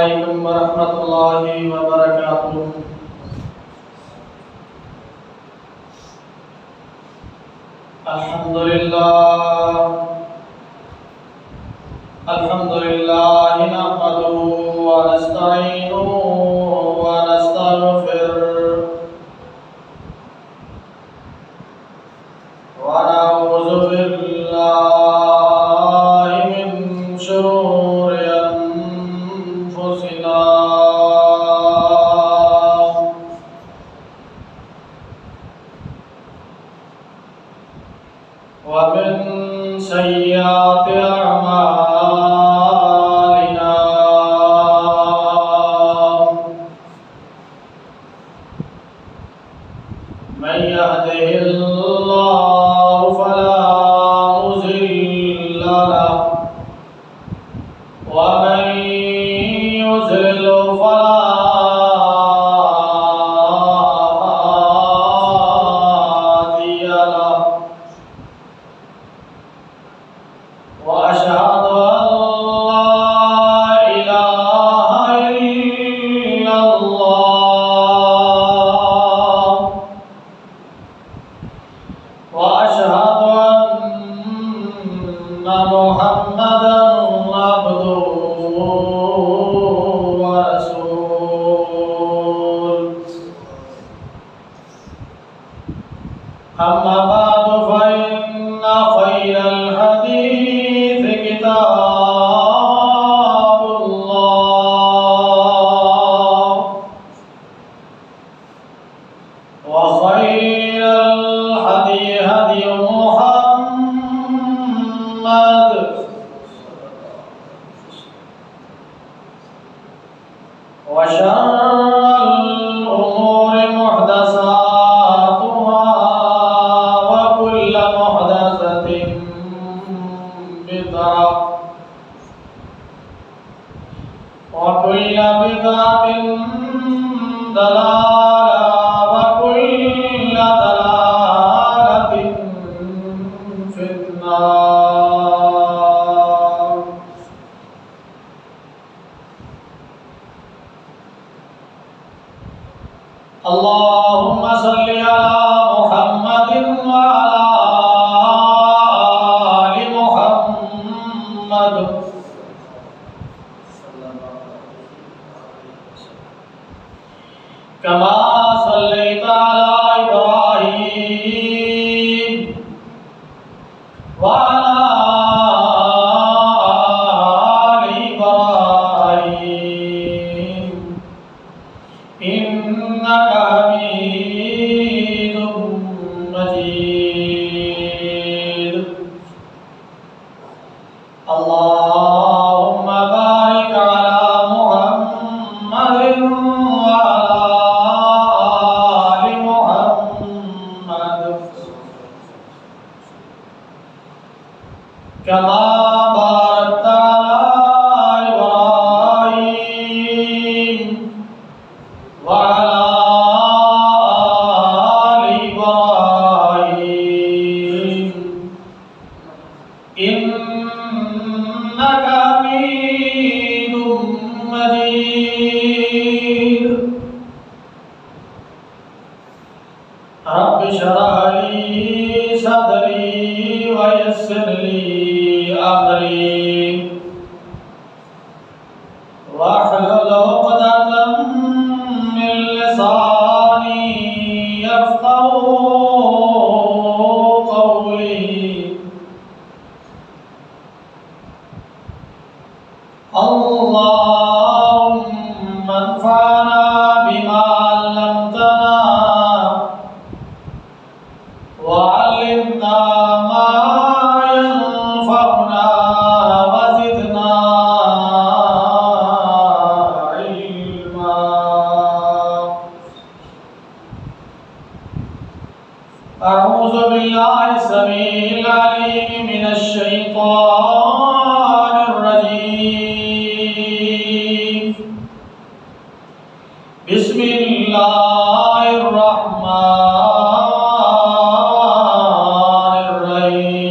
علیکم ورحمۃ اللہ وبرکاتہ۔ الحمد للہ نحمده ونستعینه ونستغفره ونعوذ باللہ من شرور انفسنا ومن سیئات اعمالنا، من يهده الله فلا مضل له ومن يضلل فلا هادي له، وأشهد أن لا إله إلا الله، وأشهد أن محمدا عبده ورسوله. أما بعد فإن خير الحديث كتاب الله، وخير الهدي هدي محمد، وشر الأمور محدثاتها وكل محدثة بدعة وكل بدعة ضلالة وكل ضلالة في النار. اللهم صل على محمد وعلى آل محمد كما صليت على إبراهيم وعلى آل إبراهيم إنك حميد مجيد. اللهم بارك على محمد وعلى آل محمد كما باركت على إبراهيم وعلى آل إبراهيم إنك حميد مجيد. رب اشرح لي صدري ويسر لي أمري واحلل عقدة من لساني يفقهوا قولي. اللهم انفعنا بما علمتنا وعلمنا ما ينفعنا وزدنا علما. أعوذ بالله السميع العليم من الشيطان الرجيم. بسم الله الرحمن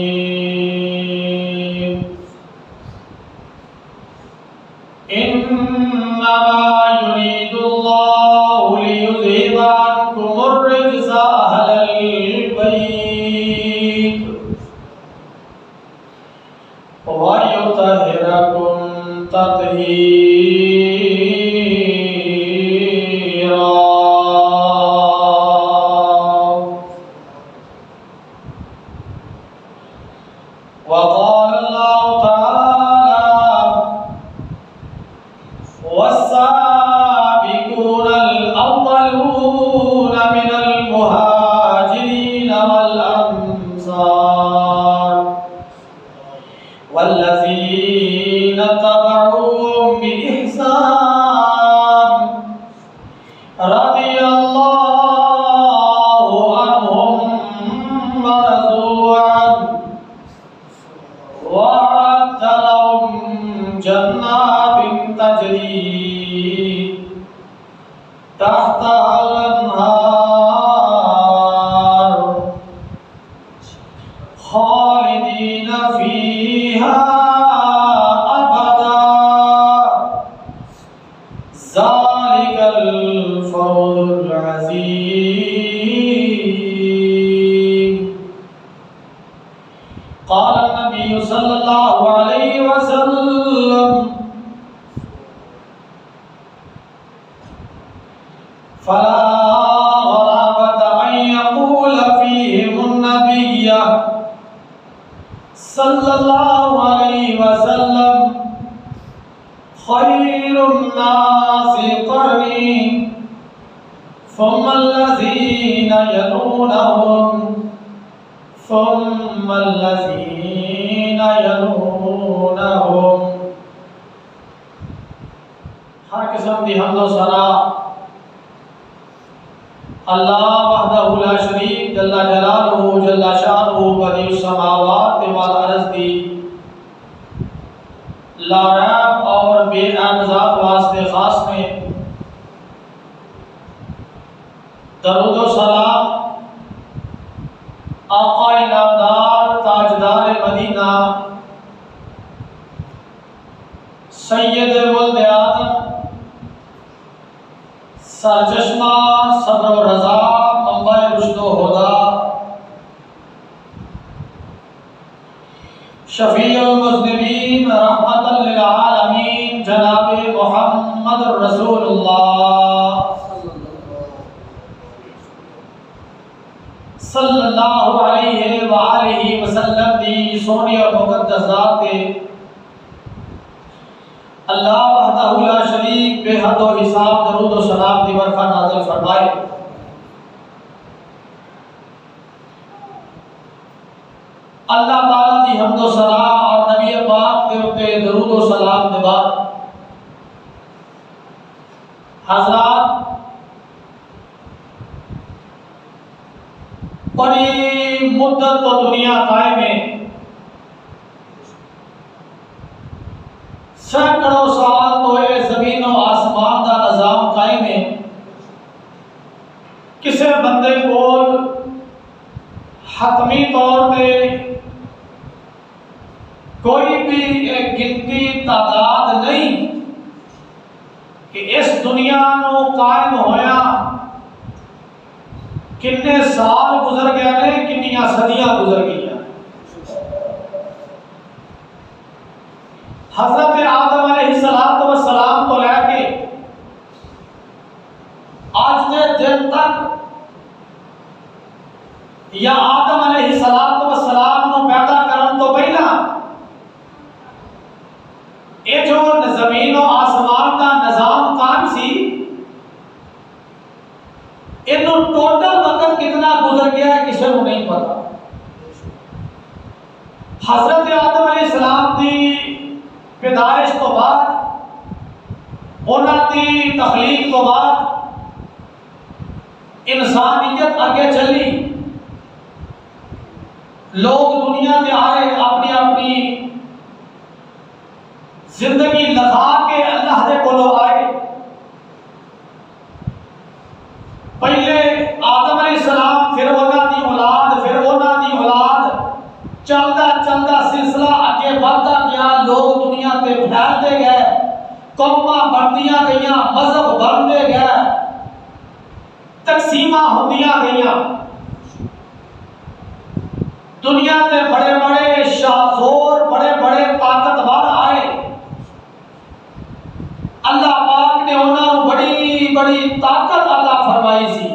الرحيم. إن والسابقون الأولون من المهاجرين والأنصار والذين اتبعوهم بإحسان رضي الله عنهم ورضوا عنه وأعد لهم جنات تجري تحتها الأنهار خالدين فيها أبدا ذلك الفوز العظيم. قال النبي صلى الله عليه وسلم فلا غرابة أن يقول فيهم النبي صلى الله عليه وسلم خير الناس قرني ثم الذين يلونهم ثم الذين يلونهم. ہر قسم دی حمد و ثنا اللہ وحدہ لا شریک جل جلالہ جل شانہ بدیع السماوات والارض دی لا ریب اور بے عیب ذات واسطے خاص میں درود و سلام آقا نامدار تاجدار مدینہ سید ولد آدم سرچشمہ صبر و رضا منبع رشد و ہدا شفیع المذنبین رحمت للعالمین جناب محمد رسول اللہ صلی اللہ علیہ وآلہ وسلم دی سونی اور مقدس ذات اللہ وحدہ لا شریک بے حد و حساب درود و سلام دی برکت نازل فرمائے. اللہ تعالیٰ دی حمد و ثنا اور نبی پاک کے اوپر درود و سلام دے بعد حضرات بڑی مدت تو دنیا قائم ہے، سینکڑوں سال تو یہ زمین و آسمان کا نظام قائم ہے. کسی بندے کو حتمی طور پہ کوئی بھی ایک گنتی تعداد نہیں کہ اس دنیا نو قائم ہویا کتنے سال گزر گئے نے، کتنی صدیاں گزر گئی. حضرت آدم علیہ السلام تو لے کے آج کے دن تک یا آدم علیہ السلام کو پیدا کرن تو پہلا یہ جو زمین و آسمان کا نظام قائم سی، انہوں ٹوٹل وقت کتنا گزر گیا ہے کسی کو نہیں پتا. حضرت آدم علیہ السلام دی پیدائش تو بعد، انہاں دی تخلیق تو بعد انسانیت آگے چلی، لوگ دنیا میں آئے، اپنی اپنی زندگی لگا کے اللہ دے کولو آئے. پہلے آدم علیہ السلام، پھر انہاں دی اولاد، پھر انہاں دی اولاد، چلدا چلدا سلسلہ اگے بڑھتا گیا. لوگ دنیا تے پھیلتے گئے، قوماں بڑھدیاں گئیاں، مذہب بڑھتے گئے، تقسیماں ہوندیاں گئیاں. دنیا تے بڑے بڑے شاہزور، بڑے بڑے طاقتور آئے. اللہ پاک نے انہاں نوں بڑی بڑی طاقت عطا فرمائی سی.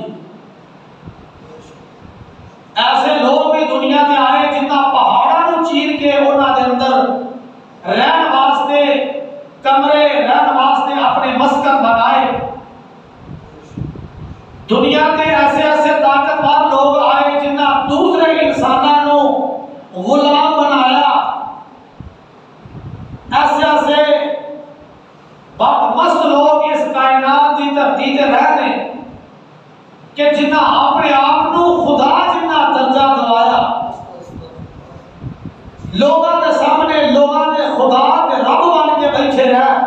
ایسے لوگ بھی دنیا میں آئے جنہاں پہاڑاں نوں چیر کے انہاں دے اندر رہن واسطے کمرے، رہن واسطے اپنے دنیا کے ایسے ایسے طاقتور لوگ آئے جنہاں دوسرے انسانوں کو غلام بنایا، ایسے ایسے بدمست لوگ اس کائنات کی دھرتی تے رہنے کہ جنہاں اپنے آپ کو خدا جنہ درجہ دوایا، لوگوں کے سامنے لوگوں نے خدا کے رب بن کے بیٹھے رہ،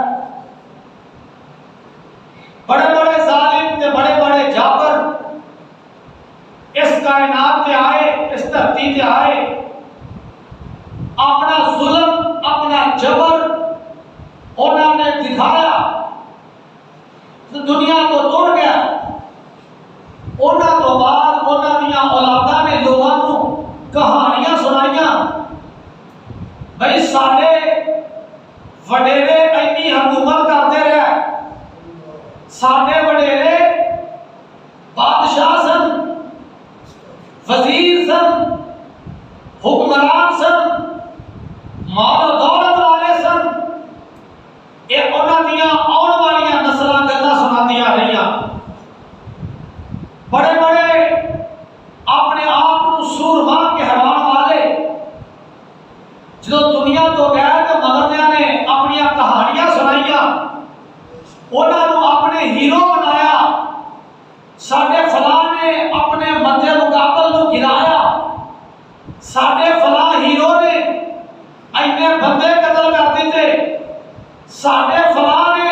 بڑے بڑے ظالم تے بڑے بڑے جابر اس کائنات تے آئے، اس دھرتی تے آئے، اپنا ظلم اپنا جبر انہوں نے دکھایا، دنیا کو توڑ گیا۔ انہوں تو بعد انہوں دیا اولاداں نے لوگوں کو کہانیاں سنائیاں، بھئی سارے وڈیرے اینی حکومت کرتے رہے، سارے وڈیرے بادشاہ سن، وزیر سن، حکمران سن، مال و دولت والے سن، یہ انہوں دیا آن والی نسلیں گلاں سناندیاں رہیاں، بڑے بڑے اپنے آپ کو سورما کہوان والے جو دنیا تو گئے تو مغربیاں نے اپنی کہانیاں سنائیاں، انہوں نے اپنے ہیرو بنایا، ساڈے فلاں نے اپنے مد مقابل کو گرایا، ساڈے فلاں ہیرو نے اینے بندے قتل کر دیتے، ساڈے فلاں نے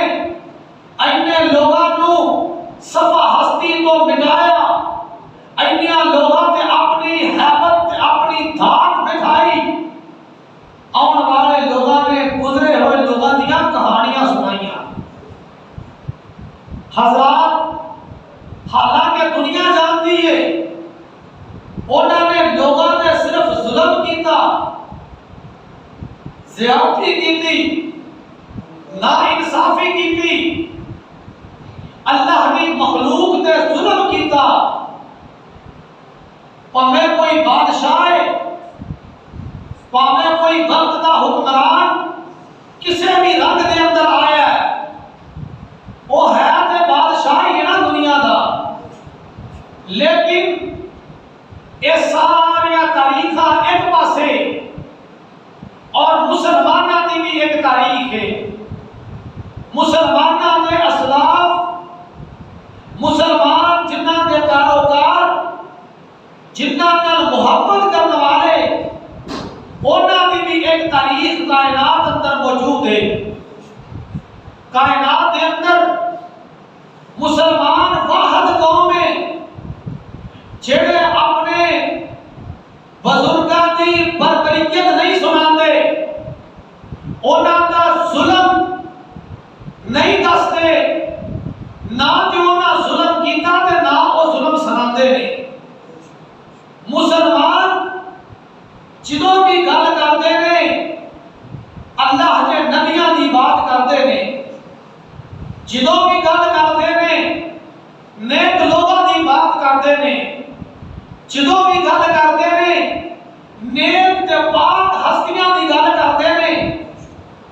اینے لوگوں کو صفحہ ہستی کو مٹایا، اینیاں لوگوں تے اپنی حیبت تے اپنی دھاک بٹھائی، آن والے لوگوں نے گزرے ہوئے لوگوں دیا کہانیاں سنائیاں۔ حضرات حالانکہ دنیا جانتی ہے انہوں نے لوگوں نے صرف ظلم کیتا، زیادتی کیتی، ناانصافی کیتی، اللہ کی مخلوق تے ظلم کیتا، پاوے کوئی بادشاہ ہے، پاوے کوئی وقت دا حکمران کسے بھی رنگ دے اندر آیا ہے، وہ ہے تے بادشاہی ہے نا دنیا دا، لیکن یہ ساری تاریخاں ایک پاسے اور مسلمانوں کی بھی ایک تاریخ ہے، مسلمانوں نے اسلاف، مسلمان جنہاں دے کاروکار، جنہاں نال محبت کرنے والے، انہاں دی بھی ایک تاریخ کائنات اندر موجود ہے۔ کائنات کے اندر مسلمان واحد قوم ہے جڑے اپنے بزرگاں دی بربریت نہیں سناندے، انہاں دا ظلم نہیں دستے، نہ جو انہاں ظلم کیتا تے نہ وہ ظلم سناندے نے۔ مسلمان جدوں بھی گل کرتے ہیں اللہ کے نبیوں کی بات کرتے ہیں، جدوں بھی گل کرتے ہیں نیک لوگوں کی بات کرتے ہیں، جدوں بھی گل کرتے ہیں نیک تے پاک ہستیاں کی گل کرتے ہیں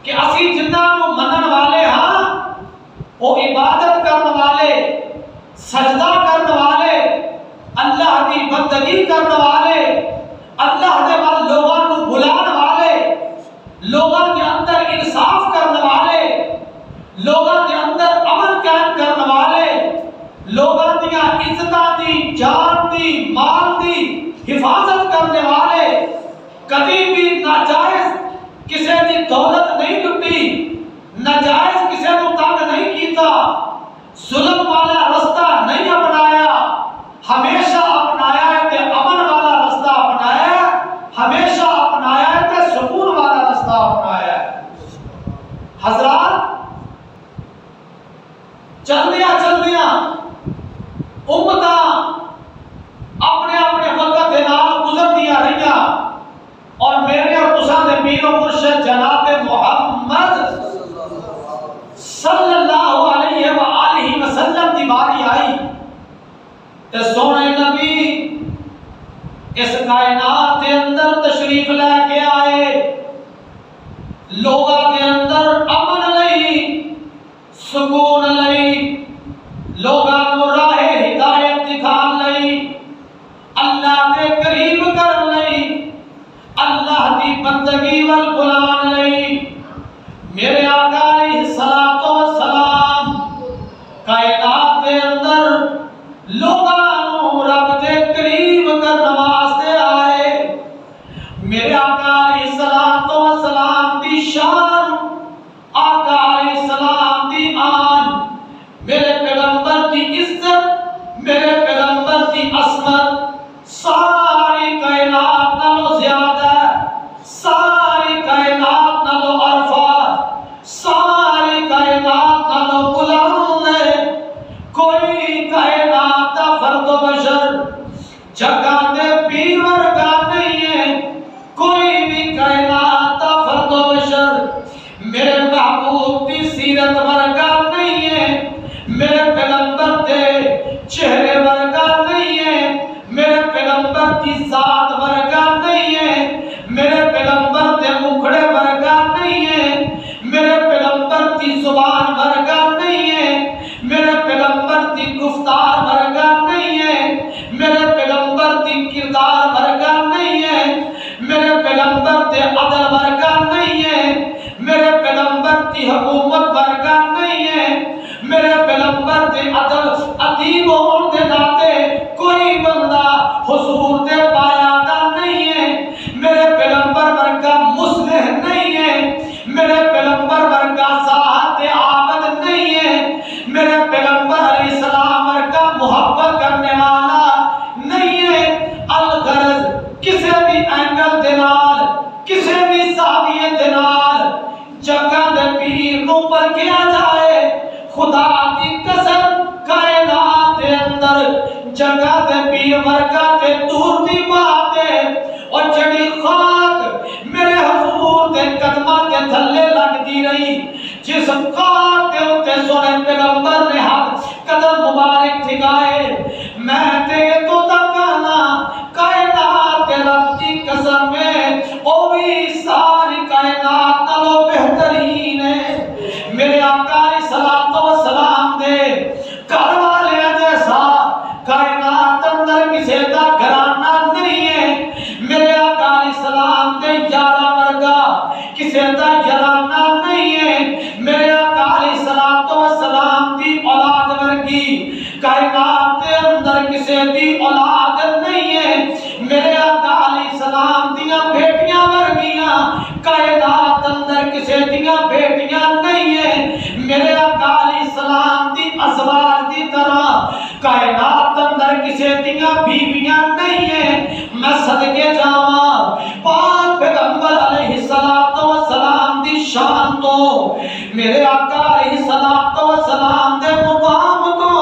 کہ اسی جنہاں کو منن والے ہاں، وہ عبادت کرنے والے، سجدہ کرنے والے، اللہ کی بندگی کرنے والے، اللہ کے بعد لوگوں کو بلانے والے، لوگوں کے اندر انصاف کرنے والے، لوگوں کے اندر امن قائم کرنے والے، لوگوں کی عزتاں دی، جان دی، مال دی حفاظت کرنے والے، کبھی بھی ناجائز کسی کی دولت نہیں لٹی، ناجائز کسی کو تنگ نہیں کیتا، ظلم والا رستہ نہیں اپنایا، ہمیشہ اپنایا ہے کہ امن والا رستہ اپنایا ہے، ہمیشہ اپنایا ہے کہ سکون والا رستہ اپنایا ہے۔ حضرات چلدیاں چلدیاں امتاں اپنے اپنے وقت دے نال گزر دیا رہیاں، اور میرے اور تساں دے پیر و مرشد جناب محمد صلی اللہ علیہ وآلہ وسلم دی باری آئی تے سونے نبی اس کائنات کے اندر تشریف لے کے آئے، لوگوں کے اندر امن لئی، سکون لئی، لوگوں کو راہ ہدایت بندگی وال بلان لئی میرے آقا علیہ الصلوۃ والسلام کائنات دے اندر لوگاں نوں رب دے قریب کر واسطے آئے میرے آقا علیہ الصلوۃ والسلام دی شان آقا علیہ السلام دی آن میرے پیغمبر کی عزت میرے پیغمبر کی عظمت ساری کائنات نالوں زیادہ ساری کائنات نالوں عرفہ ساری کائنات نالوں بلند ہے کوئی کائنات دا فرد و بشر جگہ دے پیر ورگا نہیں ہے کوئی بھی کائنات دا فرد و بشر میرے محبوب کی سیرت ورگا نہیں ہے میرے پیغمبر دے چہرے ورگا نہیں ہے میرے پیغمبر کی ذات ورگا نہیں ہے میرے پیغمبر دے مکھڑے ورگا نہیں ہے میرے پیغمبر کی زبان ورگا نہیں ہے میرے پیغمبر کی گفتار ورگا نہیں ہے میرے پیغمبر کی کردار ورگا نہیں ہے میرے پیغمبر دے عدل ورگا نہیں ہے میرے پیغمبر کی حکومت ورگا نہیں ہے میرے پیغمبر دے عدل عظیم ہون دے ناتے کوئی بندہ حضور دے پایا دا نہیں ہے میرے پیغمبر ورگا مصلح نہیں ہے میرے پیغمبر ورگا صاحب عابد نہیں ہے میرے پیغمبر علیہ السلام ورگا محبت کرنے والا نہیں ہے الغرض کسی بھی اینگل دے نال کسی بھی زاویے دے نال جگہ دے پیر نو پر کیا جائے خدا کی قسم کائنات دے اندر جگہ دے پیر ورگا تے دور دی بات ہے اور جڑی خاک میرے حضور دے قدمہ کے تھلے لگ دی رہی جس خاک دے اتے سونے پیغمبر نے ہاتھ قدم مبارک ٹھکائے میں تے تو تکانا کائنات دے رب کی قسم میں او بھی ساری کائنات نالوں بہترین ہے میرے آقا علیہ الصلوۃ والسلام دے گھر والے جیسا کائنات اندر کسی دا گھرانہ نہیں ہے میرے آقا علیہ السلام دے یارہ ورگا کسی دا یارانہ نہیں ہے میرے آقا علیہ الصلوۃ والسلام دی اولاد ورگی کائنات دے اندر کسی دی اولاد نہیں ہے میرے آقا علیہ السلام دیاں بیٹیاں ورگیاں کائنات اندر کسی دیاں بیٹیاں نہیں ہے میرے آقا علیہ السلام دی ازواج دی طرح کائنات اندر کسی دیاں بیویاں نہیں ہے میں صدقے جاواں پاک پیغمبر علیہ الصلوۃ والسلام دی شان تو میرے آقا علیہ الصلوۃ والسلام دے مقام کو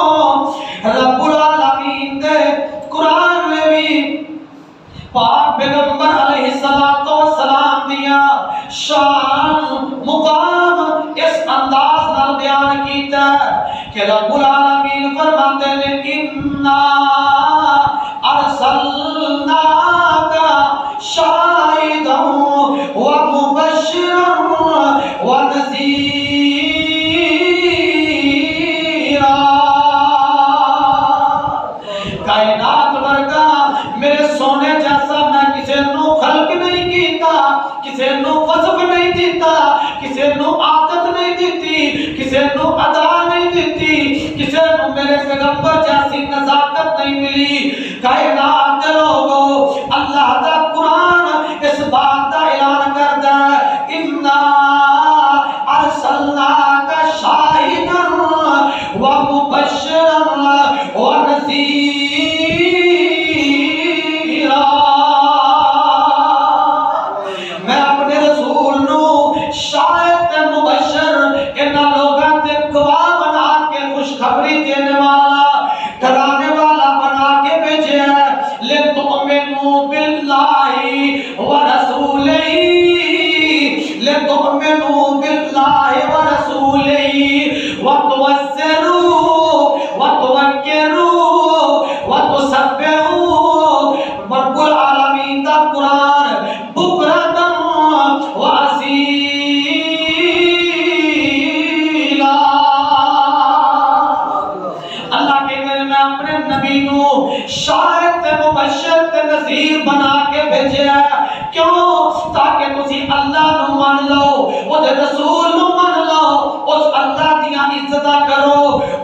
رب العالمین دے قرآن میں بھی پاک پیغمبر علیہ الصلوۃ والسلام دیا شان مقام اس انداز نال بیان کیتا کہ رب العالمین فرماتے ہیں انا ارسلناک شاہدا ومبشرا ونذیرا کائنات ورگا میرے سونے جیسا میں کسی نو خلق نہیں کیتا کسی نو وصف نہیں دیتا کسی نو عادت نہیں دیتی کسی نو ادا نہیں دیتی کسی نو میرے پیغمبر جیسی نزاکت نہیں ملی کائنات لوگو اللہ دا قرآن اس بات دا اعلان کردا ہے انا ارسلناک شاہدا ومبشرا ونذیرا میں اپنے رسول نو شاہد تے مبشر انہاں لوگاں تے گواہ بنا کے خوشخبری دینے والا ڈرانے والا بنا کے بھیجا ہے لِتُؤْمِنُوا بِاللَّهِ وَرَسُولِهِ تاکہ تسی اللہ نو مان لو، اس رسول نو مان لو، اس اللہ دیاں عزتاں کرو،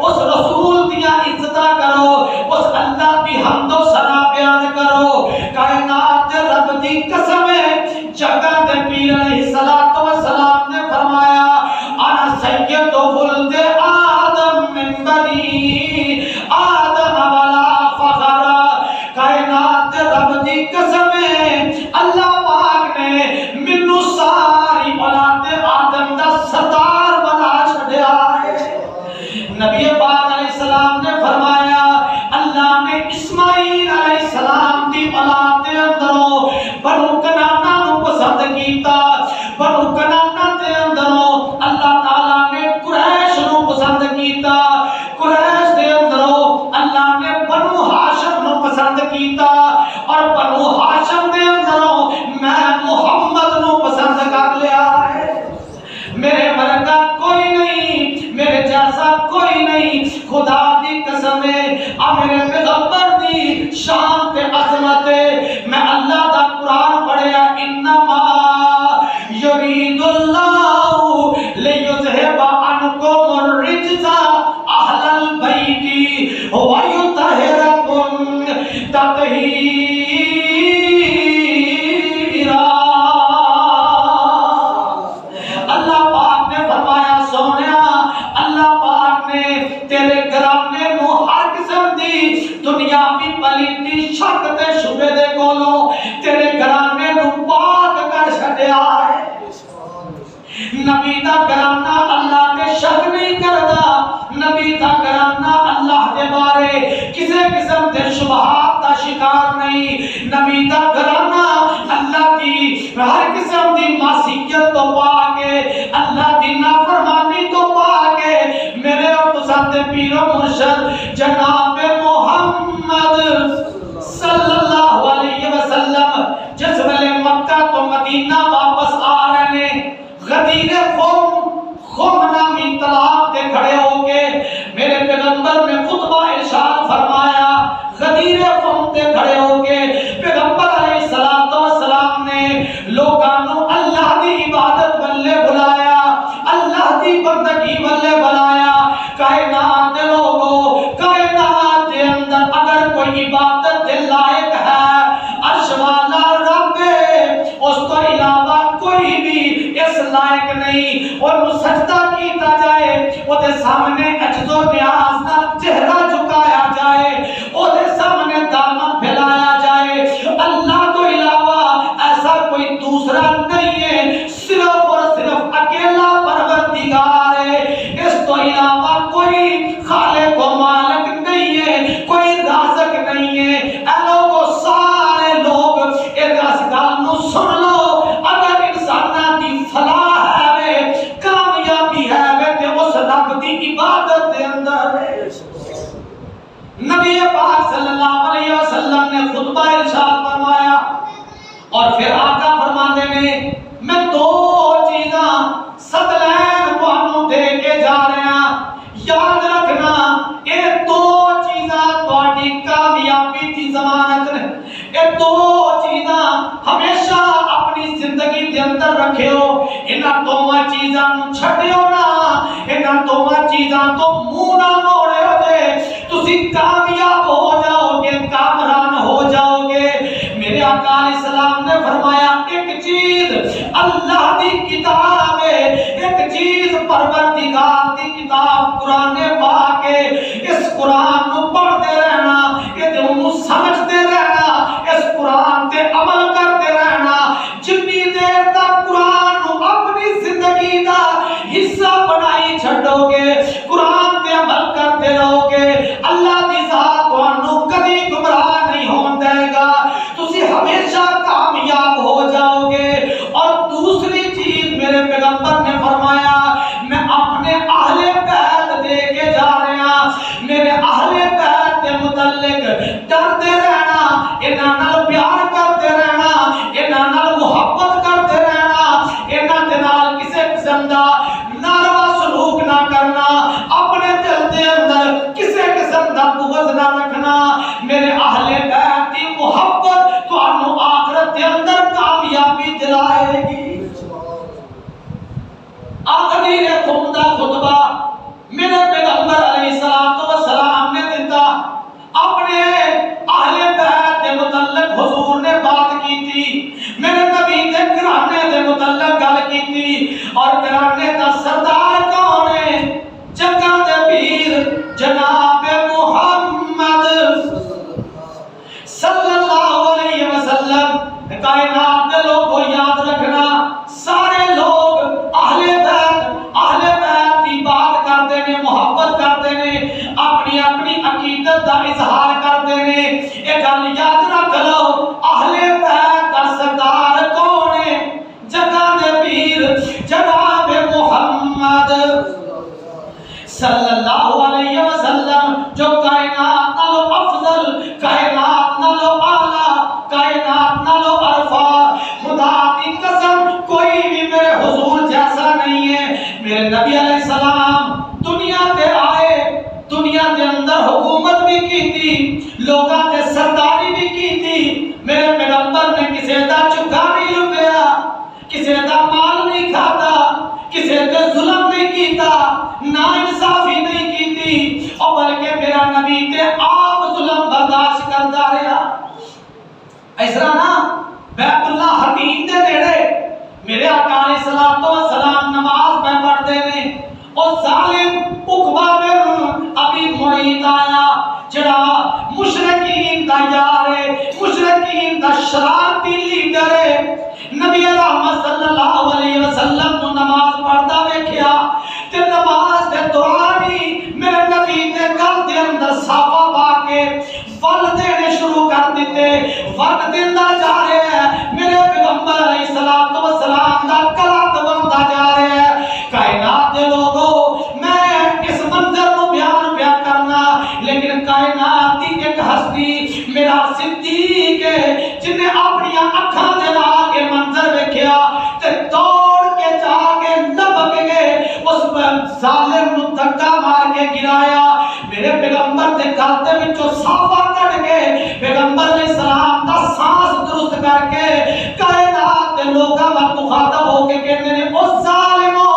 اس رسول دیاں عزتاں کرو، اس اللہ دی حمد و ثنا بیان کرو۔ کائنات دے رب دی قسم ہے، جگہ دے پیر علیہ السلام نے فرمایا انا سید ولد آدم من بنی آدم ولا فخر۔ کائنات دے رب دی قسم ہے، اللہ پاک نے منو ساری اولاد آدم دا سردار بنا چھڑیا ہے۔ نبی پاک علیہ السلام نے فرمایا اللہ نے اسماعیل علیہ السلام دی اولاد دے اندروں بنو کنانا نو پسند کیتا، بنو کنانا دے اندروں اللہ تعالیٰ نے قریش نو پسند کیتا، قریش دے اندروں اللہ نے بنو ہاشم نو پسند کیتا، اور بنو ہاشم دے اندروں میں محمد نو پسند کر لیا ہے۔ میرے ورگا کوئی نہیں، میرے جیسا کوئی نہیں، خدا دی قسم ہے میرے پیغمبر دی شان تے عظمت ہے۔ میں اللہ دا قرآن پڑھیا انما یرید اللہ لیذہب عنکم الرجس اہل البیت ویطہرکم تطہیرا۔ اللہ پاک نے فرمایا سونیا، اللہ پاک نے تیرے گھرانے نو ہر قسم دی دنیاوی پلیتی شک تے شبے دے کولوں تیرے گھرانے نو پاک کر چھڈیا ہے۔ نبی دا گھرانہ اللہ تے شک نہیں کردا، نبی دا گھرانہ اللہ دے بارے کسے قسم دے شبہات دا شکار نہیں، نبی دا گھرانہ اللہ دی ہر قسم دی معصیت تو پاکے، اللہ دی نافرمانی تو پاکے۔ میرے اور پسند پیر و مرشد جناب محمد صلی اللہ علیہ وسلم جس ویلے مکہ تو مدینہ واپس آ رہے ہیں، غدیر خم نامی تالاب تے کھڑے ہو کے میرے پیغمبر نے خطبہ ارشاد فرمایا۔ غدیر خم تے کھڑے ہو کے پیغمبر علیہ السلام نے لوگانوں اللہ دی عبادت والے بلایا، اللہ دی بندگی والے بلایا۔ کائنات دے لوگوں، کائنات دے اندر اگر کوئی عبادت دے لائق ہے عرش والا رب ہے، اس کو علاوہ کوئی بھی اس لائق نہیں۔ اور سجدہ کیتا جائے، وہ دے سامنے عجز و نیاز نہ چہرہ جھکایا جائے، وہ دے سامنے دامن پھیلایا جائے۔ اللہ تو علاوہ ایسا کوئی دوسرا نہیں ہے، صرف اور صرف اکیلا پروردگار ہے۔ اس تو علاوہ کوئی خالق و مالک نہیں ہے، کوئی رازق نہیں ہے۔ اے لوگوں، سارے لوگ اس گل نو سن لو، اگر انساناں دی فلاح ہے، کامیابی ہے تے اس رب دی عبادت دے اندر ہے۔ نبی پاک صلی اللہ علیہ وسلم نے خطبہ ارشاد فرمایا اور پھر آقا فرماتے نے میں دو چیزاں صدلین کو دے کے جا رہے ہیں، یاد رکھنا یہ دو چیزاں تہاڈی کامیابی دی ضمانت نے۔ یہ دو چیزاں ہمیشہ اپنی زندگی دے اندر رکھیو، انہاں دوواں چیزاں نو چھڈیو نا، انہاں دوواں چیزاں تو منہ نہ موڑیو جے، تسی کامیاب ہو جاؤ گے، کامران ہو جاؤ گے۔ میرے آقا علیہ السلام نے فرمایا ایک چیز اللہ دی کتاب ہے، ایک چیز پروردگار دی کتاب قرآن پاک ہے۔ اس قرآن نو پڑھتے رہنا، یہ انہوں سمجھتے رہنا، اس قرآن تے عمل کرتے رہنا۔ جتنی دیر تک قرآن نو اپنی زندگی دا حصہ بنائی چھڑو گے، قرآن تے عمل کرتے رہو گے، اللہ دی ذات تانوں کبھی گمراہ نہیں ہون دے گا، تسی ہمیشہ کامیاب ہو جاؤ گے۔ اور دوسری چیز میرے پیغمبر نے فرمایا میں اپنے اہل بیت دے کے جا رہا، میرے اہل تحریر خود دا خطبہ میرے پیغمبر علیہ الصلوۃ والسلام نے دیتا، اپنے اہل بیت کے متعلق حضور نے بات کی تھی، میرے نبی دے گھرانے دے متعلق گل کی تھی، اور گھرانے دا سردار کون ہے؟ جگہ دے پیر جناب محمد صلی اللہ علیہ وسلم۔ کائنات دے لوگوں یاد رکھنا، سارے لوگ اہل بیت کی بات کرتے ہیں، محبت کرتے ہیں، اپنی اپنی عقیدت دا اظہار کرتے ہیں۔ ایک گل یاد رکھ لو، اہل بیت کا سردار کون ہے؟ جگہ دے پیر جناب محمد صلی اللہ علیہ وسلم، جو کائنات نالو افضل، کائنات نالو اعلیٰ، کائنات نالو عرفا، خدا کی قسم کوئی بھی میرے حضور جیسا نہیں ہے۔ میرے نبی علیہ السلام دنیا تے آئے، دنیا کے اندر حکومت بھی کی تھی، لوگاں تے سرداری بھی کی تھی۔ میرے پیغمبر نے کسی دا چکا نہیں لٹیا، کسی دا مال نہیں کھاتا، کسی تے ظلم نہیں کیتا، نا انصافی نہیں کیتی، اور بلکہ میرا نبی تے آپ ظلم برداشت کرتا رہا۔ اس طرح نا بیت اللہ حریم دے نیڑے میرے آقا علیہ الصلوۃ والسلام نماز پہ پڑھتے ہیں، اور ظالم عقبہ بن ابی معیط آیا، جڑا مشرکین دا یار ہے، مشرکین دا شرارتی لیڈر ہے۔ نبی رحمت صلی اللہ علیہ وسلم کو نماز پڑھتا ویکھیا تے نماز دے دوران ہی میرے نبی دے گل دے اندر صافا پا کے ول دینے شروع کر دیتے، وقت دیندا جا رہا ہے، میرے پیغمبر علیہ الصلوۃ والسلام دا کلات بندا جا رہا ہے۔ کائنات دے لوگوں، میں اس منظر کو بیان پیا کرنا، لیکن کائنات دی ایک ہستی میرا صدیق ہے، جن نے اپنی اکھاں دے نال یہ منظر ویکھیا تے دوڑ کے جا کے لبک گئے، اس ظالم نو دھکا مار کے گرایا۔ میرے پیغمبر دے گل دے وچوں صافا کڈ کے پیغمبر علیہ السلام دا سانس درست کر کے کائنات دے لوکاں نال مخاطب ہو کے کہندے نے، او ظالمو،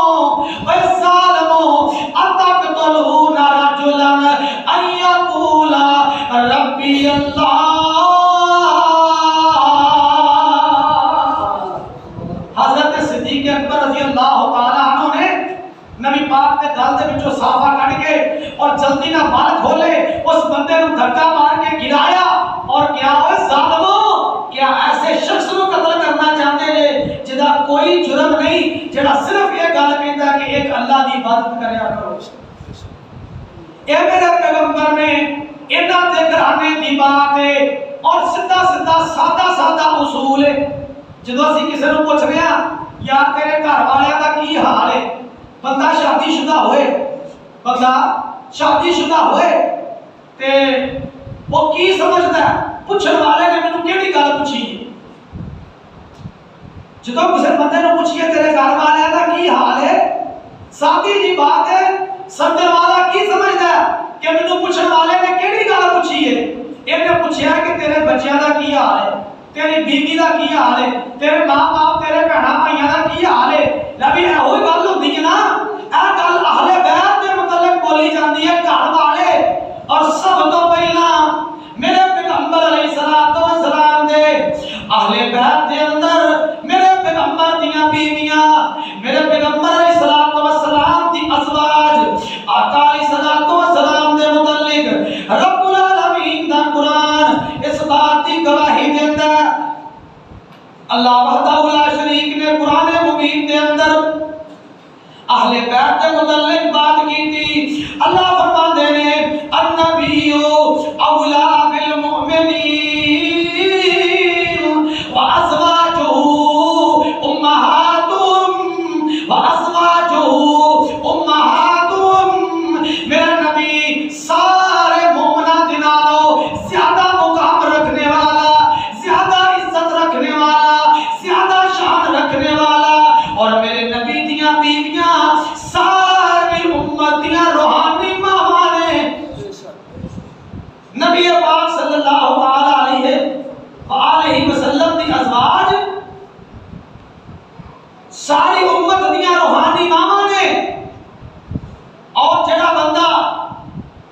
اے ظالمو، اتقتلون رجلا ان یقول ربی اللہ۔ حضرت صدیق اکبر رضی اللہ تعالی عنہ نے نبی پاک کے گل دے وچوں صافا کڈ کے اور جلدی نہ بال کھولے، اس بندے نو دھکا مار کے گرایا، اور کیا ہوئے ظالمو، کیا ایسے شخص نو قتل کرنا چاہتے ہیں جدا کوئی جرم نہیں، جڑا صرف یہ گل کہندا کہ ایک اللہ دی عبادت کریا کرو۔ اے میرے پیغمبر نے انہاں دے گھرانے دی بات ہے، اور سیدھا سادہ اصول ہے۔ جدو اسی کسی نو پوچھ رہے ہیں یار تیرے گھر والے دا کی حال ہے، بندہ شادی شدہ ہوئے تے وہ کی سمجھتا ہے، پوچھن والے نے مینوں کیڑی گل پوچھی ہے؟ جدو کسی بندے نو پوچھیے تیرے گھر والے دا کی حال ہے، سادی جی بات ہے، سمجھن والا کی سمجھتا ہے کہ مینوں پوچھن والے نے کیڑی گل پوچھی ہے؟ انہیں پوچھیا کہ تیرے بچیاں دا کی حال ہے، تیری بیوی دا کی حال ہے، تیرے ماں باپ تیرے بہنا بھائیاں دا کی حال ہے۔ نبی ہے وہی گل ہوندی ہے نا، اے گل اہل بیت دے متعلق بولی جاندی ہے، گھر والے، اور سب تو پہلا میرے پیغمبر علیہ الصلوۃ والسلام دے اہل بیت دے اندر میرے پیغمبر دیاں بیویاں، میرے پیغمبر علیہ الصلوۃ والسلام دی ازواج، آقا علیہ الصلوۃ والسلام دے متعلق رب العالمین دا قرآن اس بات دی گواہی دیندا ہے۔ اللہ وحدہ لا شریک نے قرآن مبین دے اندر اہل بیت کے متعلق بات کی تھی۔ اللہ فرماتا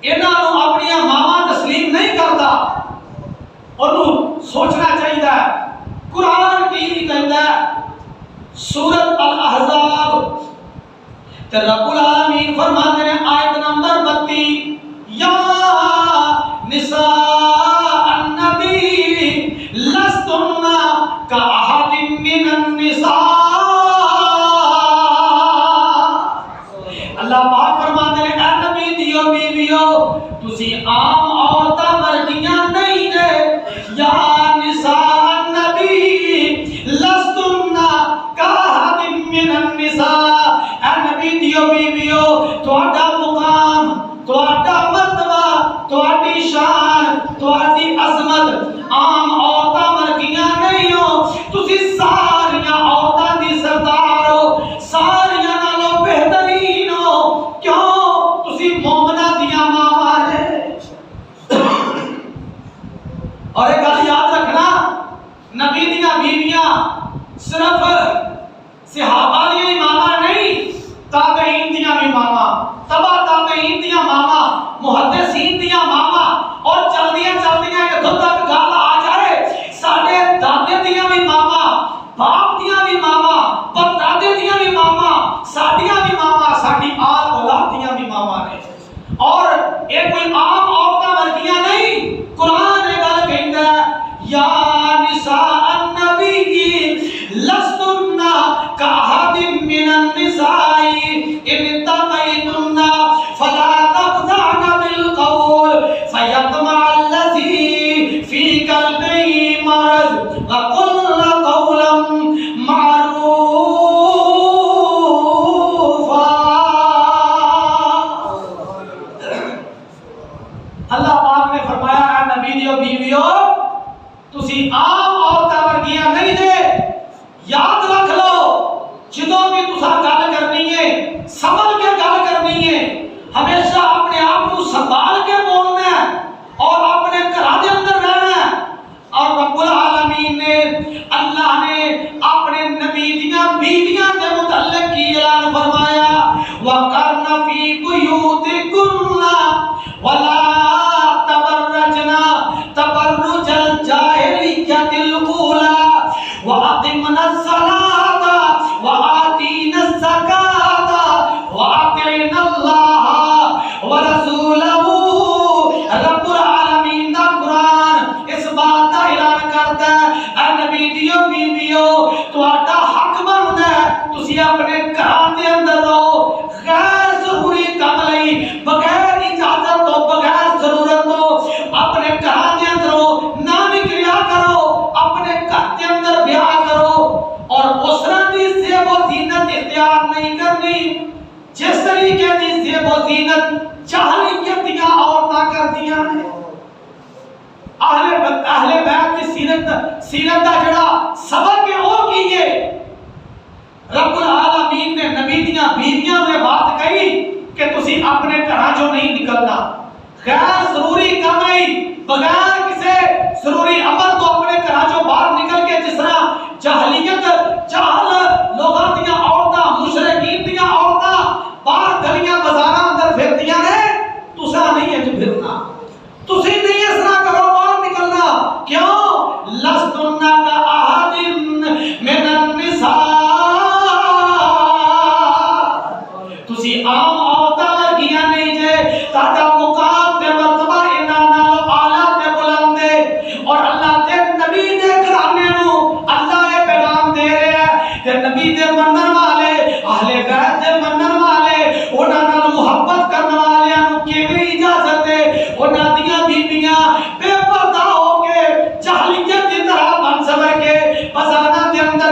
انہوں اپنی ماما تسلیم نہیں کرتا، انہوں سوچنا چاہیے قرآن کی کہتا ہے سورۃ الاحزاب تے رب العالمین فرماتے ہیں آیت نمبر 32 یا نساء النبی لستن کاحد من النساء، اللہ پاک فرماتے ہیں اے نبی دیو بیویو تسی عام عورتاں ورگیاں نہیں نے، یا نساء النبی لستن کاحد من النساء، اے نبی دیو بیویو تہاڈا مقام، تہاڈا مرتبہ، تہاڈی شان، تہاڈی عظمت عام عورتاں ورگیاں نہیں ہو، تسی ساریاں عورتاں دی سردار ہو، ساریاں نالوں بہترین ہو، کیوں تسی مومنہ دیاں ماواں نے۔ اور ایک گل یاد رکھنا، نبی دیاں بیویاں صرف صحابہ دیاں ماواں نہیں، تابعین دیاں بھی ماواں، تبع تابعین دیاں ماواں، محدثین دیاں ماواں، اور چلدیاں چلدیاں ادھر تک گل آ جائے ساڈے دادے دیاں بھی ماواں، باپ دیاں بھی ماواں، پردادے دیاں بھی ماواں، ساڈیاں بھی ماواں، ساڈی آل اولاد دیاں بھی ماواں نے۔ اور یہ کوئی عام عورتاں ورگیاں نہیں، قرآن یہ گل کہندا ہے یا نساء النبی لستن کاحد من النساء ان اتقیتن فلا تخضعن بالقول فیطمع الذی فی قلبہ مرض وقلن قولا معروفا۔ اللہ پاک نے فرمایا اے نبی دیو بیویو تسی عام عورتاں ورگیاں نہیں جے، یاد رکھ لو جدوں بھی تساں گل کرنی ہے سنبھل کے گل کرنی ہے، ہمیشہ اپنے آپ کو سنبھال کے بولنا ہے اور اپنے گھراں دے اندر رہنا ہے۔ اور رب العالمین نے اللہ نے اپنے نبی دیاں بیویاں دے متعلق کی اعلان فرمایا وَقَرْنَ فِي بُيُوتِكُنَّ وَلَا تَبَرَّجْنَ تَبَرُّجَ الْجَاهِلِيَّةِ الْأُولَى وَأَقِمْنَ الصَّلَاةَ وَآتِينَ الزَّكَاةَ وَأَطِعْنَ اللَّهَ وَرَسُولَهُ۔ رب العالمین دا قرآن اس بات کا اعلان کرتا ہے اے نبی دیو بیویو تہاڈا حق بندا ہے تسی اپنے گھراں دے اندر رہو، غیر ضروری کام لئی بغیر اجازت تو بغیر ضرورت تو اپنے گھراں دے اندر رہو، نہ نکلیا کرو، اپنے گھر دے اندر بیاہ کرو، اور اس طرح دی زیب و زینت اختیار نہیں کرنی جس طریقے دی زیب و زینت جاہلیت دیاں عورتاں کردیاں نے۔ اہل بیت کی سیرت دا جڑا سبق ہے وہ کیے رب العالمین نے نبی دیاں بیویاں نے بات کہی کہ تسی اپنے گھراں چوں نہیں نکلنا، غیر ضروری کام نہیں، بغیر کسی ضروری عمل تو اپنے گھراں چوں باہر نکل کے جس طرح جاہلیت جاہل لوگاں دیاں عورتاں مشرکین دیاں عورتاں باہر گلیاں بازاراں اندر پھردیاں نے، تساں نہیں ہے جو پھرنا، تسی نہیں اس طرح کرو باہر نکلنا، کیوں لستن کاحد من النساء، تسی عام عورتاں ورگیاں نہیں جے، تہاڈا مقام تے مرتبہ انہاں نال اعلیٰ تے بلند ہے۔ اور اللہ دے نبی دے گھرانے نوں اللہ یہ پیغام دے رہے ہیں کہ نبی دے منن والے اہل بیت دے منن والے انہاں نال محبت کرن والیاں نوں کیویں اجازت ہے انہاں دیاں بیبییاں بے پردہ ہو کے جاہلیت دی طرح بن سمر کے بازاراں دے اندر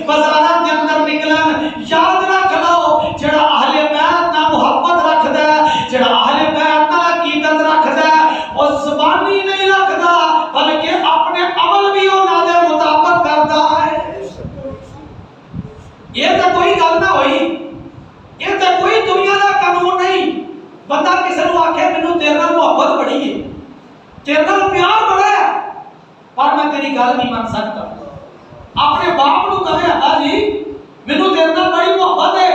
بازاراں دے اندر نکلن۔ یاد رکھ لو جڑا اہل بیت نال محبت رکھدا ہے، جڑا اہل بیت نال عقیدت رکھدا ہے، او زبانی نہیں رکھدا بلکہ اپنے عمل بھی انہاں دے مطابق کردا ہے۔ یہ تو کوئی گل نہ ہوئی، یہ تو کوئی دنیا دا قانون نہیں بندہ کسی نوں آکھے مینوں تیرے نال محبت بڑی ہے، تیرے نال پیار بڑا ہے، پر میں تیری گل نہیں من سکتا۔ اپنے باپ نوں کہے ابا جی مینوں تیرے نال بڑی محبت ہے،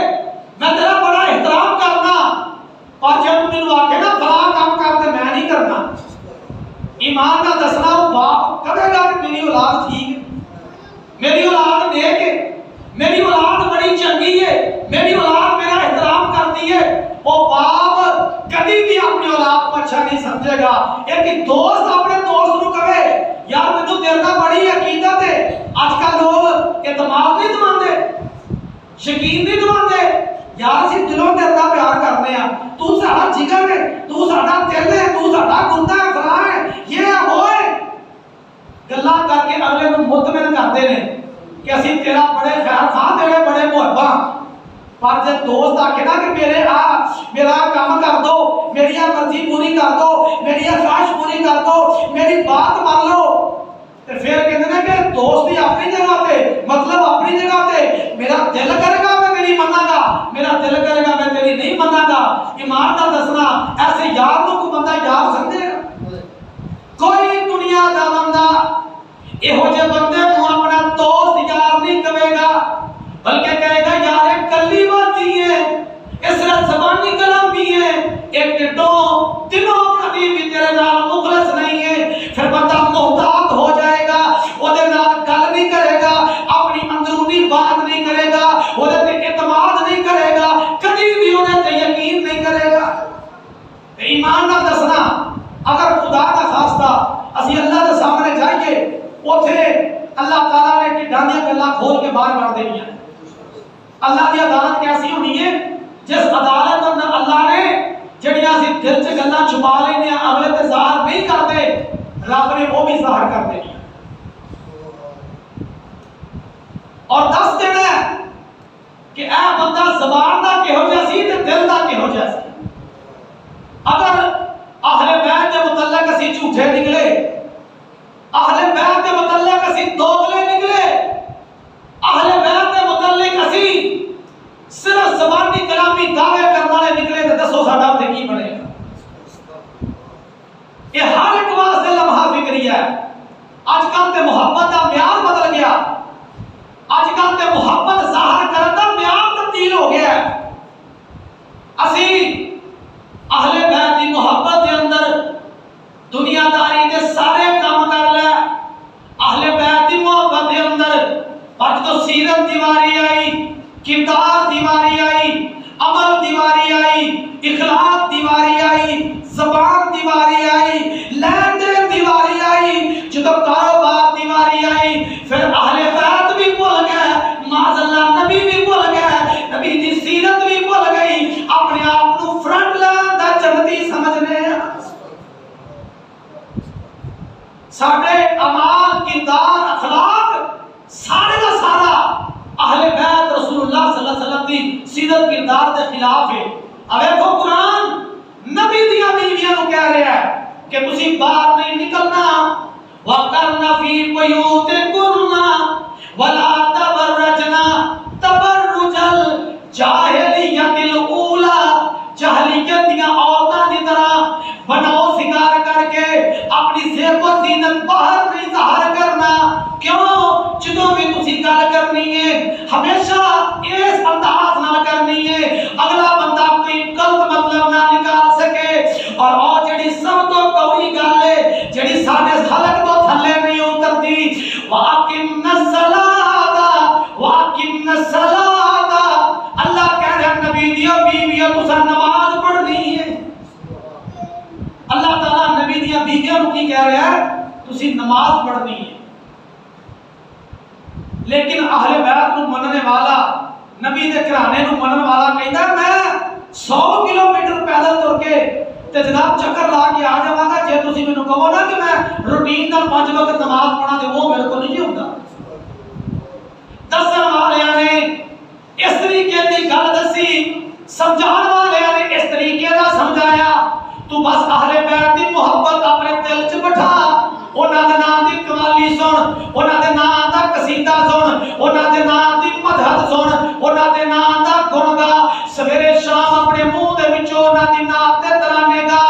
میں تیرا بڑا احترام کرنا، پر جب مینوں آکھے نا فلاں کام ایمان کا دسنا وہ باپ کہے گا کہ میری اولاد ٹھیک ہے، میری اولاد نیک ہے، میری اولاد بڑی چنگی ہے، میری اولاد میرا احترام کرتی ہے، وہ باپ کبھی بھی اپنی اولاد کو اچھا نہیں سمجھے گا۔ ایک دوست اپنے دوست کو کہے یار مجھے تیرے نال بڑی عقیدت ہے، اج کل لوگ اعتماد نہیں دواندے، یقین نہیں دواندے، یار اسی دلوں تیرے نال پیار کرنے ہیں، تو ساڈا جگر ہے، تو ساڈا دل ہے، تو ساڈا گندا ہے، فلاں ہے، یہ ہے وہ ہے، گلاں کر کے اگلے نوں مطمئن کرتے ہیں کہ اسی تیرا بڑے خیر خواہ، تیرے بڑے محبت۔ پر جب دوست آکھے نا کہ میرا کام کر دو، میری مرضی پوری کر دو، میری خواہش پوری کر دو، میری بات مان لو، تو پھر کہتے ہیں کہ دوستی اپنی جگہ پہ، مطلب اپنی جگہ پہ، میرا دل کرے گا میں تیری منا گا، میرا دل کرے گا میں تیری نہیں منا گا۔ ایمان کا دسنا ایسے یار کو بندہ یار سمجھے گا؟ کوئی دنیا دا بندہ یہو جے بندے کو اپنا دوست یار نہیں کہے گا، بلکہ کہے گا یار ایک کلی باتی ہے، اس رات زبانی کلام بھی ہے، ایک ٹٹوں دنوں کبھی بھی تیرے نال مخلص نہیں ہے، پھر بندہ محتاط ہو جائے گا، وہ دے نال گل نہیں کرے گا، اپنی اندرونی بات نہیں کرے گا، وہ دے اعتماد نہیں کرے گا، کبھی بھی انہیں تے یقین نہیں کرے گا۔ ایمان نہ دسنا اگر خدا کا خاصہ اسی اللہ کے سامنے جائیے، اوتھے اللہ تعالیٰ نے ٹھڈاں دیاں گلاں کھول کے باہر کر دینیاں۔ اللہ دی عدالت کیسی ہونی ہے؟ جس عدالت اندر اللہ نے جڑیاں سی دل چ گلاں چھپا لیندیاں اگلے تے ظاہر نہیں کرتے، رب نے وہ بھی ظاہر کر دینی اور دس دینا ہے کہ اے بندہ زبان دا کہو جا سی تے دل دا کہو جا سی۔ اگر اہل بیت کے متعلق اسی جھوٹے نکلے، اہل بیت کے متعلق اسی دوغلے نکلے، اہل بیت کے متعلق اسی صرف زبانی کلامی دعوے کرنے والے نکلے تو دسو ساڈا تے کی بنے گا؟ یہ ہر ایک واسطے لمحہ فکری ہے۔ اج کل تے محبت دا معیار بدل گیا، اج کل تے محبت ظاہر کرن دا معیار تبدیل ہو گیا ہے۔ اسی اہل بیت دی محبت دے اندر دنیا داری دے سارے کام کر لے، اہل بیت دی محبت دے اندر پج تو سیرت دیواری آئی، کردار دیواری آئی، عمل دیواری آئی، اخلاق دیواری آئی، زبان دیواری آئی، لین دین دیواری آئی، جدو کاروبار دیواری آئی، پھر اہل بیت بھی بھول گئے، معاذ اللہ نبی بھی بھول گئے، نبی دی سیرت بھی بھول گئی، اپنے آپ کو فرنٹ لائن دا جنتی سمجھنے ہیں۔ ساڑھے اعمال، کردار، اخلاق سارے دا سارا اہل بیت رسول اللہ صلی اللہ علیہ وسلم دی سیرت کردار دے خلاف ہے۔ اب دیکھو قرآن نبی دیاں بیویاں نو کہہ رہا ہے کہ تسی باہر نہیں نکلنا، وَقَرْنَ فِي بُيُوتِكُنَّ وَلَا تَبَرَّجْنَ تَبَرُّجَ الْجَاهِلِيَّةِ الْأُولَى، جاہلیت دیاں عورتاں دی طرح بناؤ سنگار کر کے اپنی زیب و زینت باہر نہیں ظاہر کرنا۔ کیوں؟ جدوں بھی تسی گل کرنی ہے ہمیشہ اس انداز نہ کرنی ہے اگلا بندہ کوئی غلط مطلب نہ نکال سکے، اور جڑی سب تو کوئی گل ہے جڑی ساڈے حلق تو تھلے نہیں اترتی، وَأَقِمْنَ الصَّلَاةَ وَأَقِمْنَ الصَّلَاةَ، اللہ کہہ رہا ہے نبی دیو بیویوں تساں نماز پڑھنی ہے۔ اللہ تعالیٰ نبی دیاں بیویوں کی کہہ رہا ہے تسی نماز پڑھنی ہے، لیکن اہل بیت نو مننے والا، نبی دے گھرانے نو منن والا کہندا میں 100 کلومیٹر پیدل تر کے تے جناب چکر لا کے آ جاواں گا، جے تسی مینوں کہو نا کہ میں روٹین نال 5 وقت نماز پڑھاں تے وہ میرے کو نہیں ہوندا۔ دسن والیاں نے اس طریقے دی گل دسی، سمجھان والیاں نے اس طریقے دا سمجھایا، تو بس اہل بیت دی محبت اپنے دل چ بٹھا، انہاں دے نام دی قوالی سن، انہاں دے نام دا قصیدہ سن، انہاں دے نام دی مدحت سن، انہاں دے نام دا گن گا، سویرے شام اپنے منہ دے وچوں انہاں دی نعت تے ترانے گا۔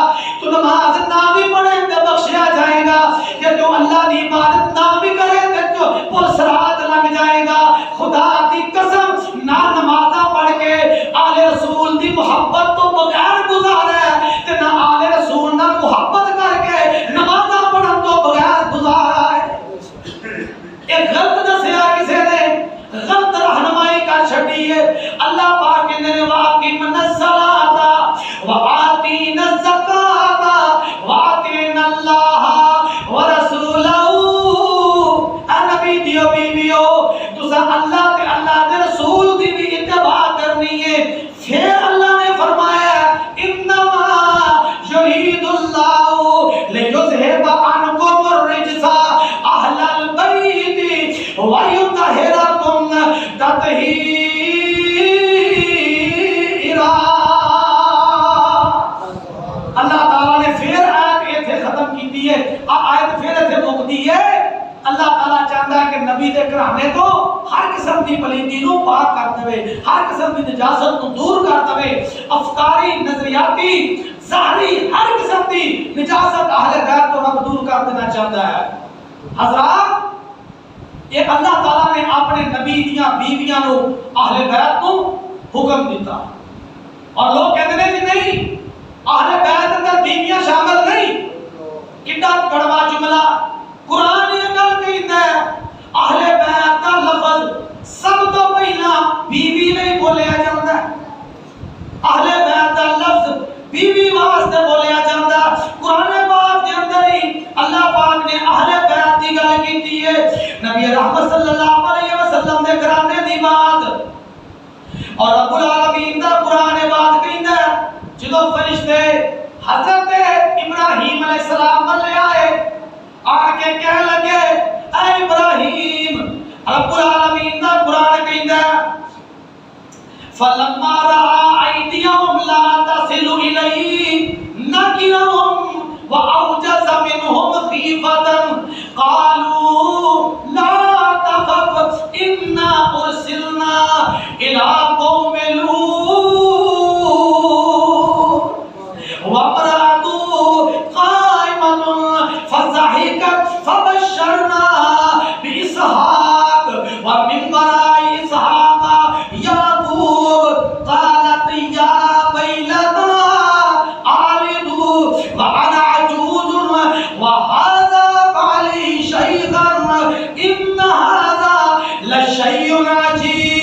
تو نماز نہ بھی پڑھے تے بخشیا جائے گا، کہ جو اللہ دی عبادت نہ بھی کرے تے جو پل صراط لنگ جائے گا۔ خدا دی قسم نہ نمازاں پڑھ کے آل رسول دی محبت تو بغیر گزارے تے نہ آل رسول نہ محبت کر کے نمازاں پڑھن تو کی ہے. آیت پھر اتنے مکتی ہے. اللہ تعالیٰ چاہتا ہے کہ نبی دے گھرانے تو ہر قسم کی پلیندی نو پاک کر دے, ہر قسم کی نجاست کو دور کر دے, افکاری نظریاتی ظاہری ہر قسم کی نجاست اہل بیت تو رب دور کر دینا چاہتا ہے. حضرات یہ اللہ تعالیٰ نے اپنے نبی دیاں بیویاں نو اہل بیت کو حکم دیتا, اور لوگ کہتے ہیں کہ نہیں اہل بیت اندر بیویاں شامل نہیں. کتنا کڑوا جملہ قرآن یہ گل کہتا ہے. اہل بیت کا لفظ سب تو پہلا بیوی نہیں بولیا جاتا ہے. اہل بیت کا لفظ بیوی واسطے بولیا جاتا ہے. قرآن پاک کے اندر ہی اللہ پاک نے اہل بیت کی گل کی ہے. نبی رحمت صلی اللہ علیہ وسلم نے گھرانے دی بات اور رب العالمین دا قرآن بات کہندا ہے. جدوں فرشتے حضرت ابراہیم علیہ السلام لے آئے, آ کے کہنے لگے اے ابراہیم, رب العالمین دا قرآن کہندا ہے فلما رأى أيديهم لا تصل إليه نكرهم وأوجس منهم خيفة قالوا لا تخف إنا أرسلنا إلى قوم لوط وامرأته قائمة فضحكت فبشرناها بإسحاق ومن وراء إسحاق يعقوب قالت يا ويلتى ألد وأنا عجوز وهذا بعلي شيخا إن هذا لشيء عجيب.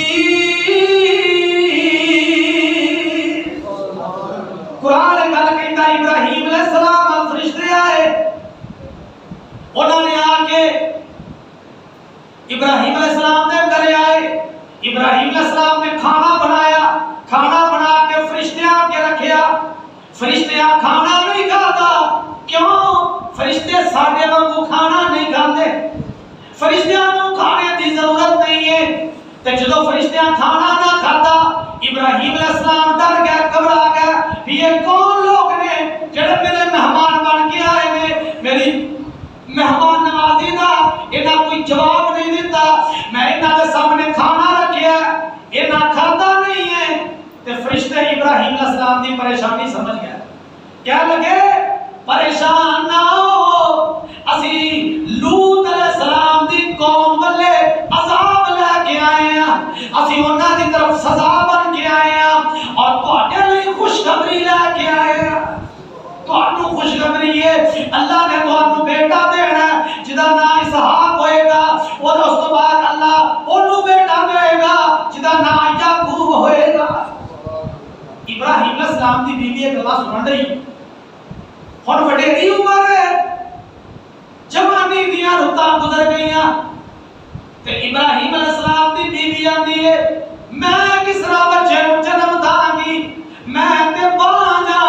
قرآن گل کہتا ہے ابراہیم علیہ السلام فرشتے آئے, انہوں نے آ کے ابراہیم علیہ السلام نے گھر آئے. ابراہیم علیہ السلام نے کھانا بنایا, کھانا بنا کے فرشتے آ کے رکھیا. فرشتے کھانا نہیں کھاتا. کیوں؟ فرشتے ساڈے وانگو کھانا نہیں کھاتے. فرشتیاں نو کھانے دی ضرورت نہیں ہے. تے جدوں فرشتیاں کھانا نہ کھاتا ابراہیم علیہ السلام ڈر گئے, گھبرا گئے. یہ کون لوگ نے جڑے میرے مہمان بن کے آئے نے, میری مہمان نوازی دا انہاں کوئی جواب نہیں دیتا. میں انہاں دے سامنے کھانا رکھیا, انہاں کھاتا نہیں ہے. تے فرشتے ابراہیم علیہ السلام دی پریشانی سمجھ گئے. کیا لگے پریشان نہ ہو, اسی لوط علیہ السلام دی قوم والے عذاب لے کے آئے ہیں, اسی انہاں دی طرف سزا بن کے آئے ہیں, اور تواڈے لئی خوشخبری لے کے آئے ہیں. تانوں خوشخبری ہے اللہ نے تانوں بیٹا دینا ہے جدا نام اسحاق ہوئے گا, اور اس تو بعد اللہ اونوں بیٹا دے گا جدا نام یعقوب ہوئے گا. ابراہیم علیہ السلام دی بیوی ایک گل سنن رہی, ہن وڈیری عمر ہے, جوانی دیاں رتاں گزر گئیاں, تے ابراہیم علیہ السلام دی بیوی آندی ہے میں کس طرح بچے نوں جنم داں گی, میں تے بانا,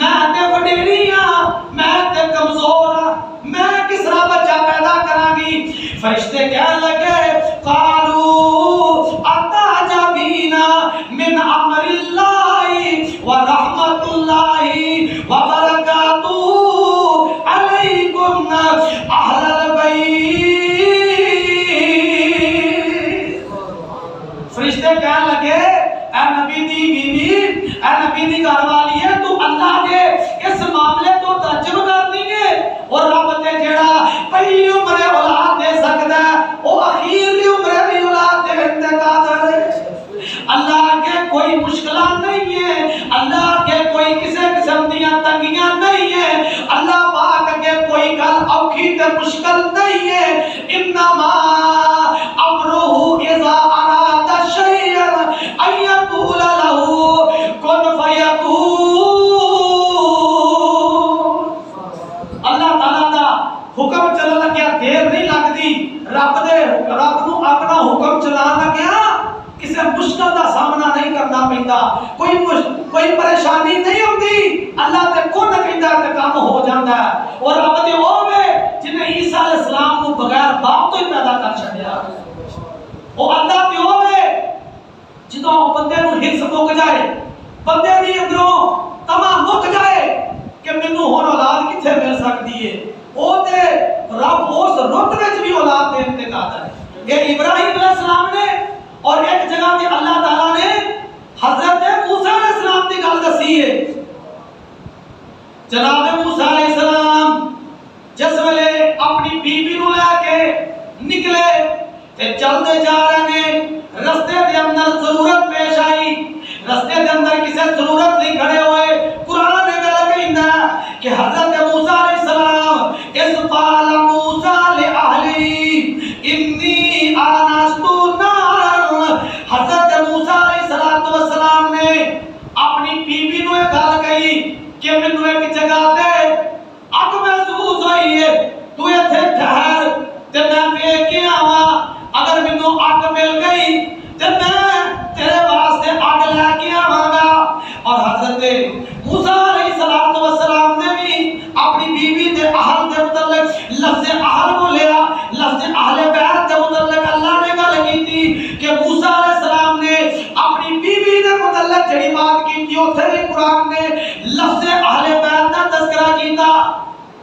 میں تے وڈیری ہاں, میں تے کمزور ہاں, میں کس طرح بچہ پیدا کراں گی. فرشتے کہنے لگے قالوا اتعجبین من امر اللہ ورحمۃ اللہ وبرکاتہ علیکم اہل البیت. فرشتے کہنے لگے اے نبی دی بیوی, اے نبی دی گھر والی ہے, تو اللہ کے اس معاملے تو تعجب کرنی ہے, اور رب تے جڑا پہلی عمر اولاد دے سکدا ہے او اخیرلی عمر بھی اولاد دے تے قادر ہے. اللہ کے کوئی مشکلات نہیں ہے, اللہ کے کوئی کسی قسم دیاں تنگیاں نہیں ہے, اللہ پاک کے کوئی گل اوکھی تے مشکل نہیں ہے. انما امرہ اذا اراد شیئا ان یقول له کن فیکون. اللہ تعالیٰ دا حکم چلن لگیا دیر نہیں لگتی. رب نو اپنا حکم چلان لگیا کسی مشکل دا سامنا نہیں کرنا پیندا, کوئی پریشانی نہیں ہوندی. اللہ تے کون کہندا تے کام ہو جاندا ہے. اور رب تے ہوے جن عیسیٰ علیہ السلام کو بغیر باپ تو ہی پیدا کر چھڈیا. او اللہ تے ہوے جدوں بندے نو حرص مک جائے, بندے دی اندروں تما مک جائے کہ مینوں ہن اولاد کتھے مل سکتی کر دیے او تے رب اس رتبے وچ بھی اولاد دین تے قادر ہے. یہ ابراہیم علیہ السلام نے اور ایک جگہ تے اللہ تعالیٰ نے حضرت موسیٰ علیہ السلام کی گل دسی ہے. جناب موسیٰ علیہ السلام جس ویلے اپنی بیوی نو لے کے نکلے تے چلتے جا رہے ہیں, رستے دے اندر ضرورت پیش آئی, رستے دے اندر کسی ضرورت نہیں کھڑے ہوئے. قرآن نے گل کہندا کہ حضرت موسیٰ علیہ السلام اذ قال موسیٰ لأہلی انی آنست نارا, حضرت موسیٰ علیہ السلام نے اپنی بیوی نو ایک گل کہی کہ مینوں ایک جگہ تے اگ محسوس ہوئی ہے, تو ایتھے ٹھہر تے میں ویکھ کے آواں, اگر مینوں اگ مل گئی تے میں تیرے واسطے اگ لے کے آواں گا. اور حضرت موسیٰ علیہ السلام نے بھی اپنی بیوی دے اہل دے متعلق لفظ اہل بولیا, لفظ اہل بیت دے متعلق اللہ نے گل کیتی کہ موسیٰ علیہ السلام نے اپنی بیوی دے متعلق جڑی بات کیتی اوتھے بھی قرآن نے لفظ اہل بیت دا تذکرہ کیتا.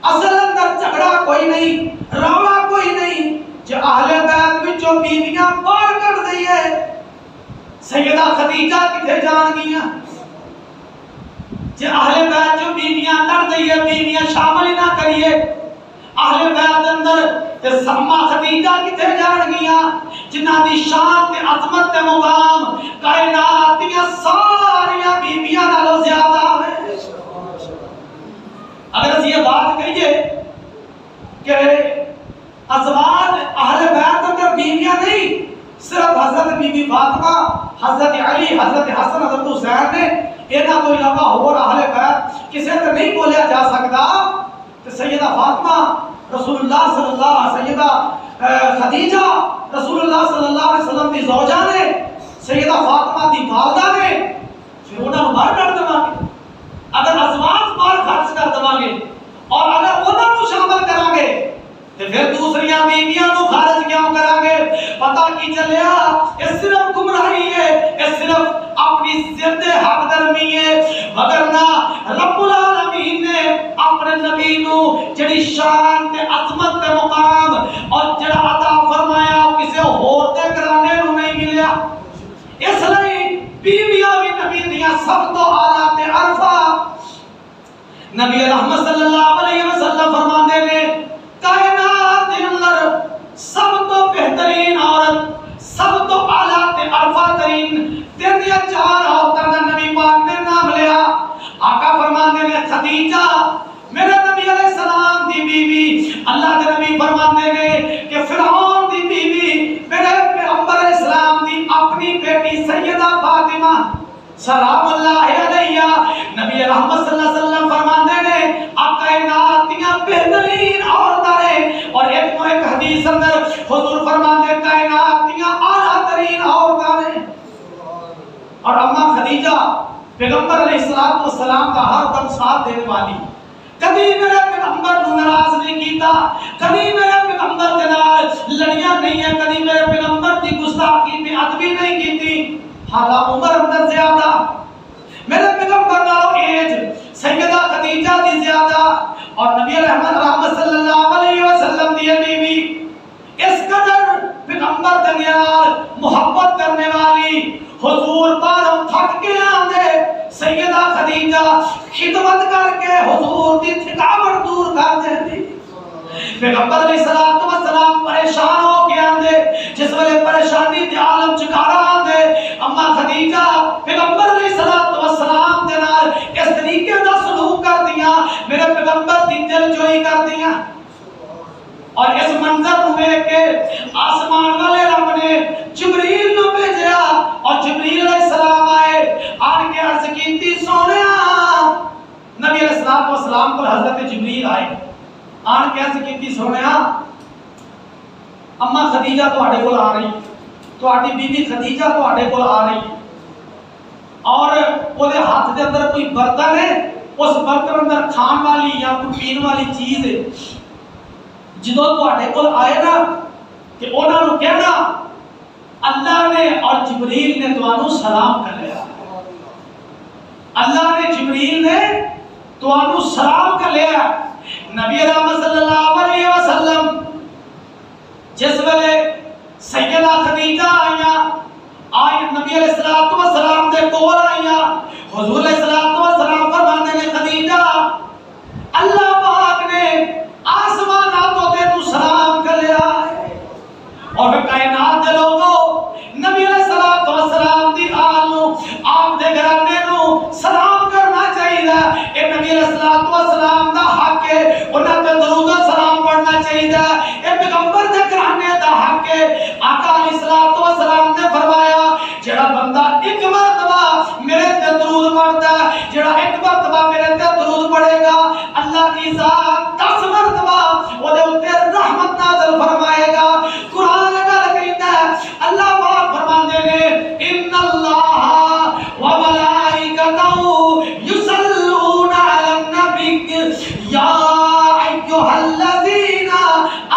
اصل اندر جھگڑا کوئی نہیں, رولا کوئی نہیں, جو اہل بیت وچوں بیویاں باہر کڈ دئی ہے. سیدہ خدیجہ کتے جان گیاں, جو اہل بیت جو بیویاں کڈ دئی ہے, بیویاں شامل ہی نہ کریے اہل بیت اندر, تے سما خدیجہ کتے جان گیاں جنہاں دی شان تے عظمت تے مقام کائنات دیاں ساریاں بیویاں نالوں زیادہ ہے. اگر اس یہ بات کہیے کہ ازواج اہل بیت اندر بیویاں نہیں, صرف حضرت بی بی فاطمہ, حضرت علی, حضرت حسن, حضرت حسین نے اینا کوئی لگا اور اہل بیت کسے تے نہیں بولیا جا سکتا. کہ سیدہ فاطمہ رسول اللہ صلی اللہ علیہ وسلم, سیدہ خدیجہ رسول اللہ صلی اللہ علیہ وسلم دی زوجہ نے, سیدہ فاطمہ دی والدہ نے, پھر انہاں باہر کر دواں گے. اگر ازواج باہر خرچ کر دواں گے اور اگر انہاں نو شامل کران گے تے پھر دوسریاں بیویاں نو خارج کیوں کران گے؟ پتہ کی چلیا یہ صرف گمراہی ہے, یہ صرف اپنی ضد حق درمی ہے. وگرنہ رب العالمین نے اپنے نبی نو جڑی شان تے عظمت تے مقام اور جڑا عطا فرمایا کسے ہور تے کرانے نو نہیں ملیا. اس لیے بیویاں بھی نبی دیاں سب تو اعلیٰ تے عرفہ. نبی رحمت صلی اللہ علیہ وسلم فرماندے نے کائنات دے اندر سب تو بہترین عورت, سب تو اعلیٰ تے عرفہ ترین تین یا چار عورتوں کا نبی پاک نے نام لیا. آقا فرماندے نے خدیجہ میرے نبی علیہ السلام دی بیوی, اللہ دے نبی فرماندے نے کہ فرعون دی بیوی میرے پیغمبر علیہ السلام دی اپنی بیٹی سیدہ فاطمہ سلام اللہ علیہ. نبی رحمت صلی اللہ علیہ وسلم فرماندے نے آپ کائنات دیاں بہترین عورتاں نے, اور ایک حدیث اندر حضور فرماندے کائنات دیاں اعلیٰ ترین عورتاں نے. اور اماں خدیجہ پیغمبر علیہ السلام کا ہر دم ساتھ دینے والی, کبھی میرے پیغمبر کو ناراض نہیں کیتا, کبھی میرے پیغمبر کے نال لڑیاں نہیں ہیں, کبھی میرے پیغمبر کی گستاخی بے ادبی نہیں کیتی. حالا عمر اندر زیادہ, میرے پیغمبر نالوں ایج سیدہ خدیجہ دی زیادہ, اور نبی رحمت صلی اللہ علیہ وسلم دی بیوی اس قدر پیغمبر دے نال محبت کرنے والی, حضور پاروں تھک کے آندے سیدہ خدیجہ خدمت کر کے حضور دی تھکاوٹ دور کر دیندی. پیغمبر علیہ السلام پریشان ہو کے آندے, جس ویلے پریشانی دے عالم چکارا آندے, اما خدیجہ پیغمبر علیہ السلام دے نال اس طریقے دا سلوک کر دیا, میرے پیغمبر دی دل جوئی کر دیا. اور اس منظر کو دیکھ کے آسمان والے رب نے جبریل نو بھیجا, اور جبریل علیہ السلام آئے, آن کے عرض کیتی سونیا. نبی علیہ السلام کو حضرت جبریل آئے, آن کے عرض کیتی سونیا اما خدیجہ تواڈے کول آ رہی, تواڈی بیوی خدیجہ تواڈے کول آ رہی, اور اودے ہاتھ دے اندر کوئی برتن ہے, اس برتن اندر کھان والی یا کوئی پین والی چیز ہے. جدوں تواڈے کول آئے نا کہ انہاں نوں کہنا اللہ نے اور جبریل نے تانوں سلام کر لیا, اللہ نے جبریل نے تانوں سلام کر لیا. نبی رحمت صلی اللہ علیہ وسلم جس ویلے سیدہ خدیجہ آئی نبی علیہ السلام دے کول آئیاں، حضور علیہ السلام فرماندے نے خدیجہ اللہ پاک نے آسماناتوں تے تو سلام کر لیا ہے، اور پھر کائنات دے لوگوں نبی علیہ السلام دی آل نو آپ دے گھرانے نو سلام کرنا چاہیے، اے نبی علیہ السلام دا حق ہے، انہاں تے درود و سلام پڑھنا چاہیے، اے پیغمبر دے گھرانے دا حق ہے۔ آقا علیہ السلام نے فرمایا جڑا بندہ ایک مرتبہ میرے تے درود پڑھتا ہے، جڑا ایک مرتبہ میرے تے درود پڑھے گا، اللہ کی ذات 10 مرتبہ او دے اوپر رحمت نازل فرمائے گا۔ قرآن گل کہندا ہے اللہ پاک فرماندے نے ان اللہ و ملائکتہ یصلون علی النبی یا ایھا الذین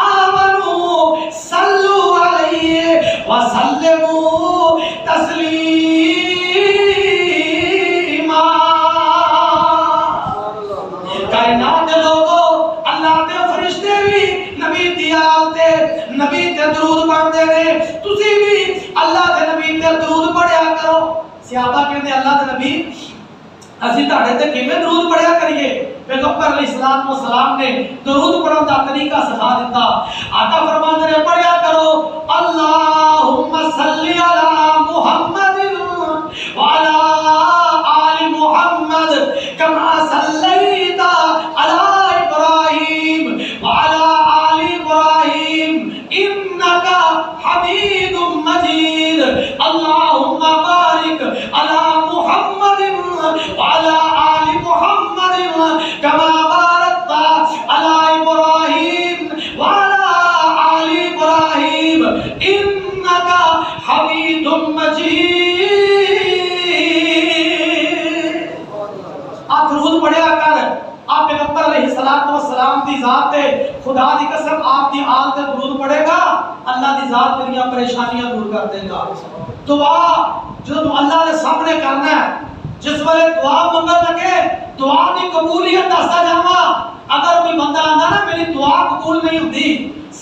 آمنوا صلوا علیہ وسلموا تسلیما۔ کائنات دے لوگوں اللہ دے فرشتے بھی نبی دی آل تے نبی تے درود پڑھدے نے، تسی بھی اللہ دے نبی تے درود پڑھیا کرو۔ صحابہ کہندے اللہ دے نبی اسی تہاڈے تے کیویں درود پڑھیا کریے؟ پیغمبر علیہ السلام نے درود پڑھن دا طریقہ سکھا دیتا۔ آقا فرماندے نے پڑھیا کرو اللہم صلی علی محمد وعلی آل محمد کما صلیت علی ابراہیم وعلی آل ابراہیم انک حمید مجید اللہم بارک علی محمد وعلی آل محمد کما بارکت علی ابراہیم وعلی آل ابراہیم انک حمید مجید۔ آپ درود پڑھیا کر، آپ پیغمبر علیہ السلام دی ذات تے خدا دی قسم آپ دی آل تے درود پڑھے گا، اللہ دی ذات تیریاں پریشانیاں دور کر دے گا۔ دعا جو تم اللہ دے سامنے کرنا ہے، جس ویلے دعا منگن لگے دعا دی قبولیت دسدا جاواں، اگر کوئی بندہ آندا نا میری دعا قبول نہیں ہوندی،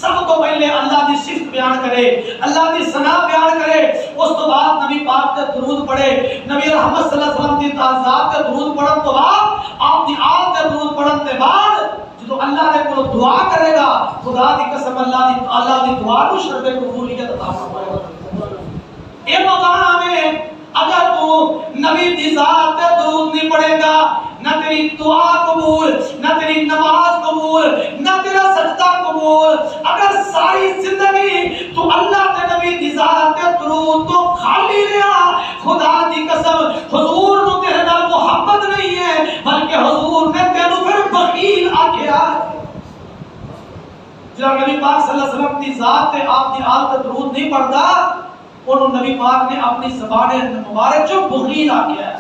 سب تو پہلے اللہ دی صفت بیان کرے، اللہ دی ثنا بیان کرے، اس تو بعد نبی پاک تے درود پڑھے۔ نبی رحمت صلی اللہ علیہ وسلم دی ذات تے درود پڑھن تو بعد آپ دی آل تے درود پڑھن تے بعد جدو اللہ دے کول دعا کرے گا، خدا دی قسم اللہ دی دعا نو شرط قبولیت عطا فرمائے گا۔ اے مقام ہے اگر تو نبی دی ذات تے درود نہیں پڑھے گا، نہ تیری دعا قبول، نہ تیری نماز قبول، نہ تیرا سجدہ قبول۔ اگر ساری زندگی تو اللہ تے نبی دی ذات تے درود تو خالی رہا، خدا دی قسم حضور نو تیرے نال محبت نہیں ہے، بلکہ حضور نے تینوں پھر بخیل آکھیا ہے۔ جب نبی پاک صلی اللہ علیہ وسلم دی ذات تے آپ دی آل تے درود نہیں پڑھدا، انہوں نبی پاک نے اپنی زبان مبارک جو بخیل آکھیا ہے،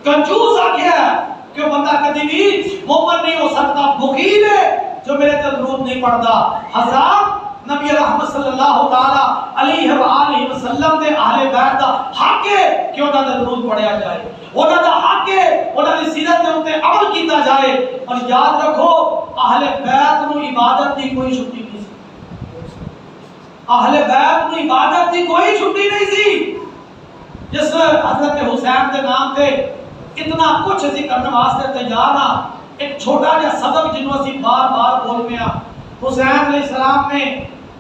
کنجوس آکھیا ہے، کہ بندہ کبھی بھی مومن نہیں ہو سکتا، بخیل ہے جو میرے تے درود نہیں پڑھدا۔ حضرات نبی رحمت صلی اللہ تعالی علیہ وآلہ وسلم دے اہل بیت دا حق ہے کہ انہاں دا درود پڑھیا جائے، انہاں دا حق ہے انہاں دی سیرت دے اوپر عمل کیتا جائے۔ اور یاد رکھو اہل بیت نو عبادت دی کوئی چھٹی نہیں سی، اہل بیت نو عبادت دی کوئی چھٹی نہیں سی۔ جس حضرت حسین دے نام تے اتنا کچھ اسی کرنے واسطے تیار ہاں، ایک چھوٹا جا سبق جنوں اسی بار بار بولنے ہاں۔ حسین علیہ السلام نے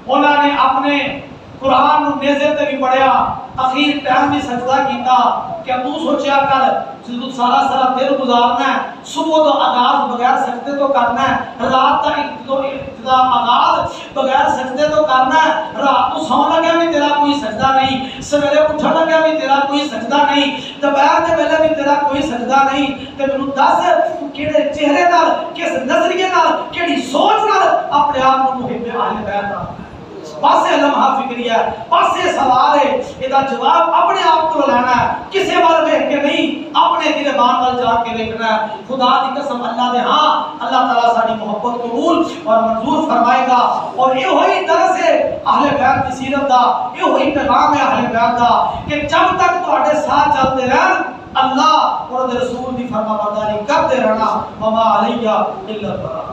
انہوں نے اپنے قرآن نیزے تے بھی پڑھیا، اخیر ٹائم بھی سجدہ کیتا کہ تو سوچیا کر جدو سارا دن گزارنا ہے، صبح تو آغاز بغیر سجدے تو کرنا ہے، رات تک ابتدا آغاز بغیر سجدے تو کرنا ہے، رات کو سون لگا بھی تیرا کوئی سجدہ نہیں، سویرے اٹھن لگا بھی تیرا کوئی سجدہ نہیں، دوپہر دے ویلے بھی تیرا کوئی سجدہ نہیں۔ تے مینوں دس تو کیڑے چہرے نال، کس نظریے نال، کیڑی سوچ نال اپنے آپ کو محب اہل بیت دا پاسے لمحہ فکری ہے، پاسے سوال ہے، یہ جواب اپنے آپ کو لینا ہے، کسی بار دیکھ کے نہیں، اپنے گریبان وال جا کے دیکھنا ہے۔ خدا دی قسم اللہ دے ہاں اللہ تعالیٰ ساری محبت قبول اور منظور فرمائے گا۔ اور یہ ہوئی درس ہے اہل بیت کی سیرت دا، یہ ہوئی پیغام ہے اہل بیت دا کہ جب تک تہاڈے ساتھ چلتے رہن اللہ اور رسول دی فرما برداری کرتے رہنا، وما علیہ الا البلاغ۔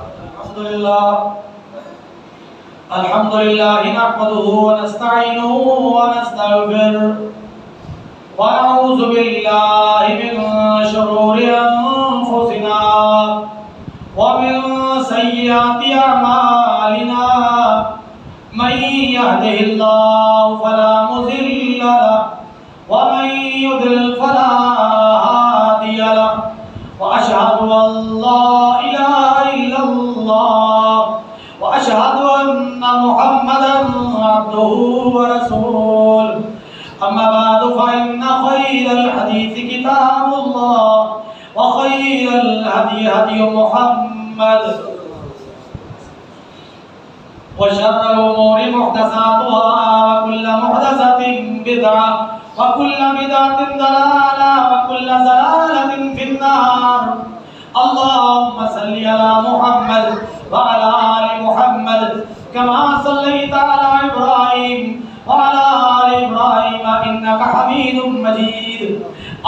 الحمد لله نحمده ونستعينه ونستغفره ونعوذ بالله من شرور أنفسنا ومن سيئات أعمالنا من يهده الله فلا مضل له ومن يضلل فلا هادي له وأشهد أن لا إله إلا الله وأشهد أن محمدا عبده ورسوله أما بعد فإن خير الحديث كتاب الله وخير الهدي هدي محمد وشر الأمور محدثاتها وكل محدثة بدعة وكل بدعة ضلالة وكل ضلالة في النار. اللهم صل على محمد وعلى آل محمد كما صليت على إبراهيم وعلى آل إبراهيم إنك حميد مجيد.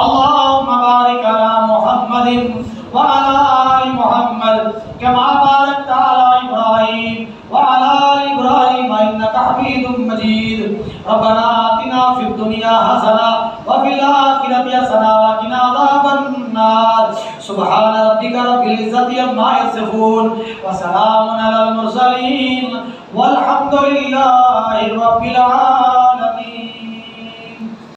اللهم بارك على محمد وعلى آل محمد كما باركت على إبراهيم وعلى آل إبراهيم إنك حميد مجيد. ربنا آتنا في الدنيا حسنة وفي الآخرة حسنة وقنا عذاب النار. سبحان ربك رب العزة عما يصفون وسلام على المرسلين والحمد لله رب العالمين.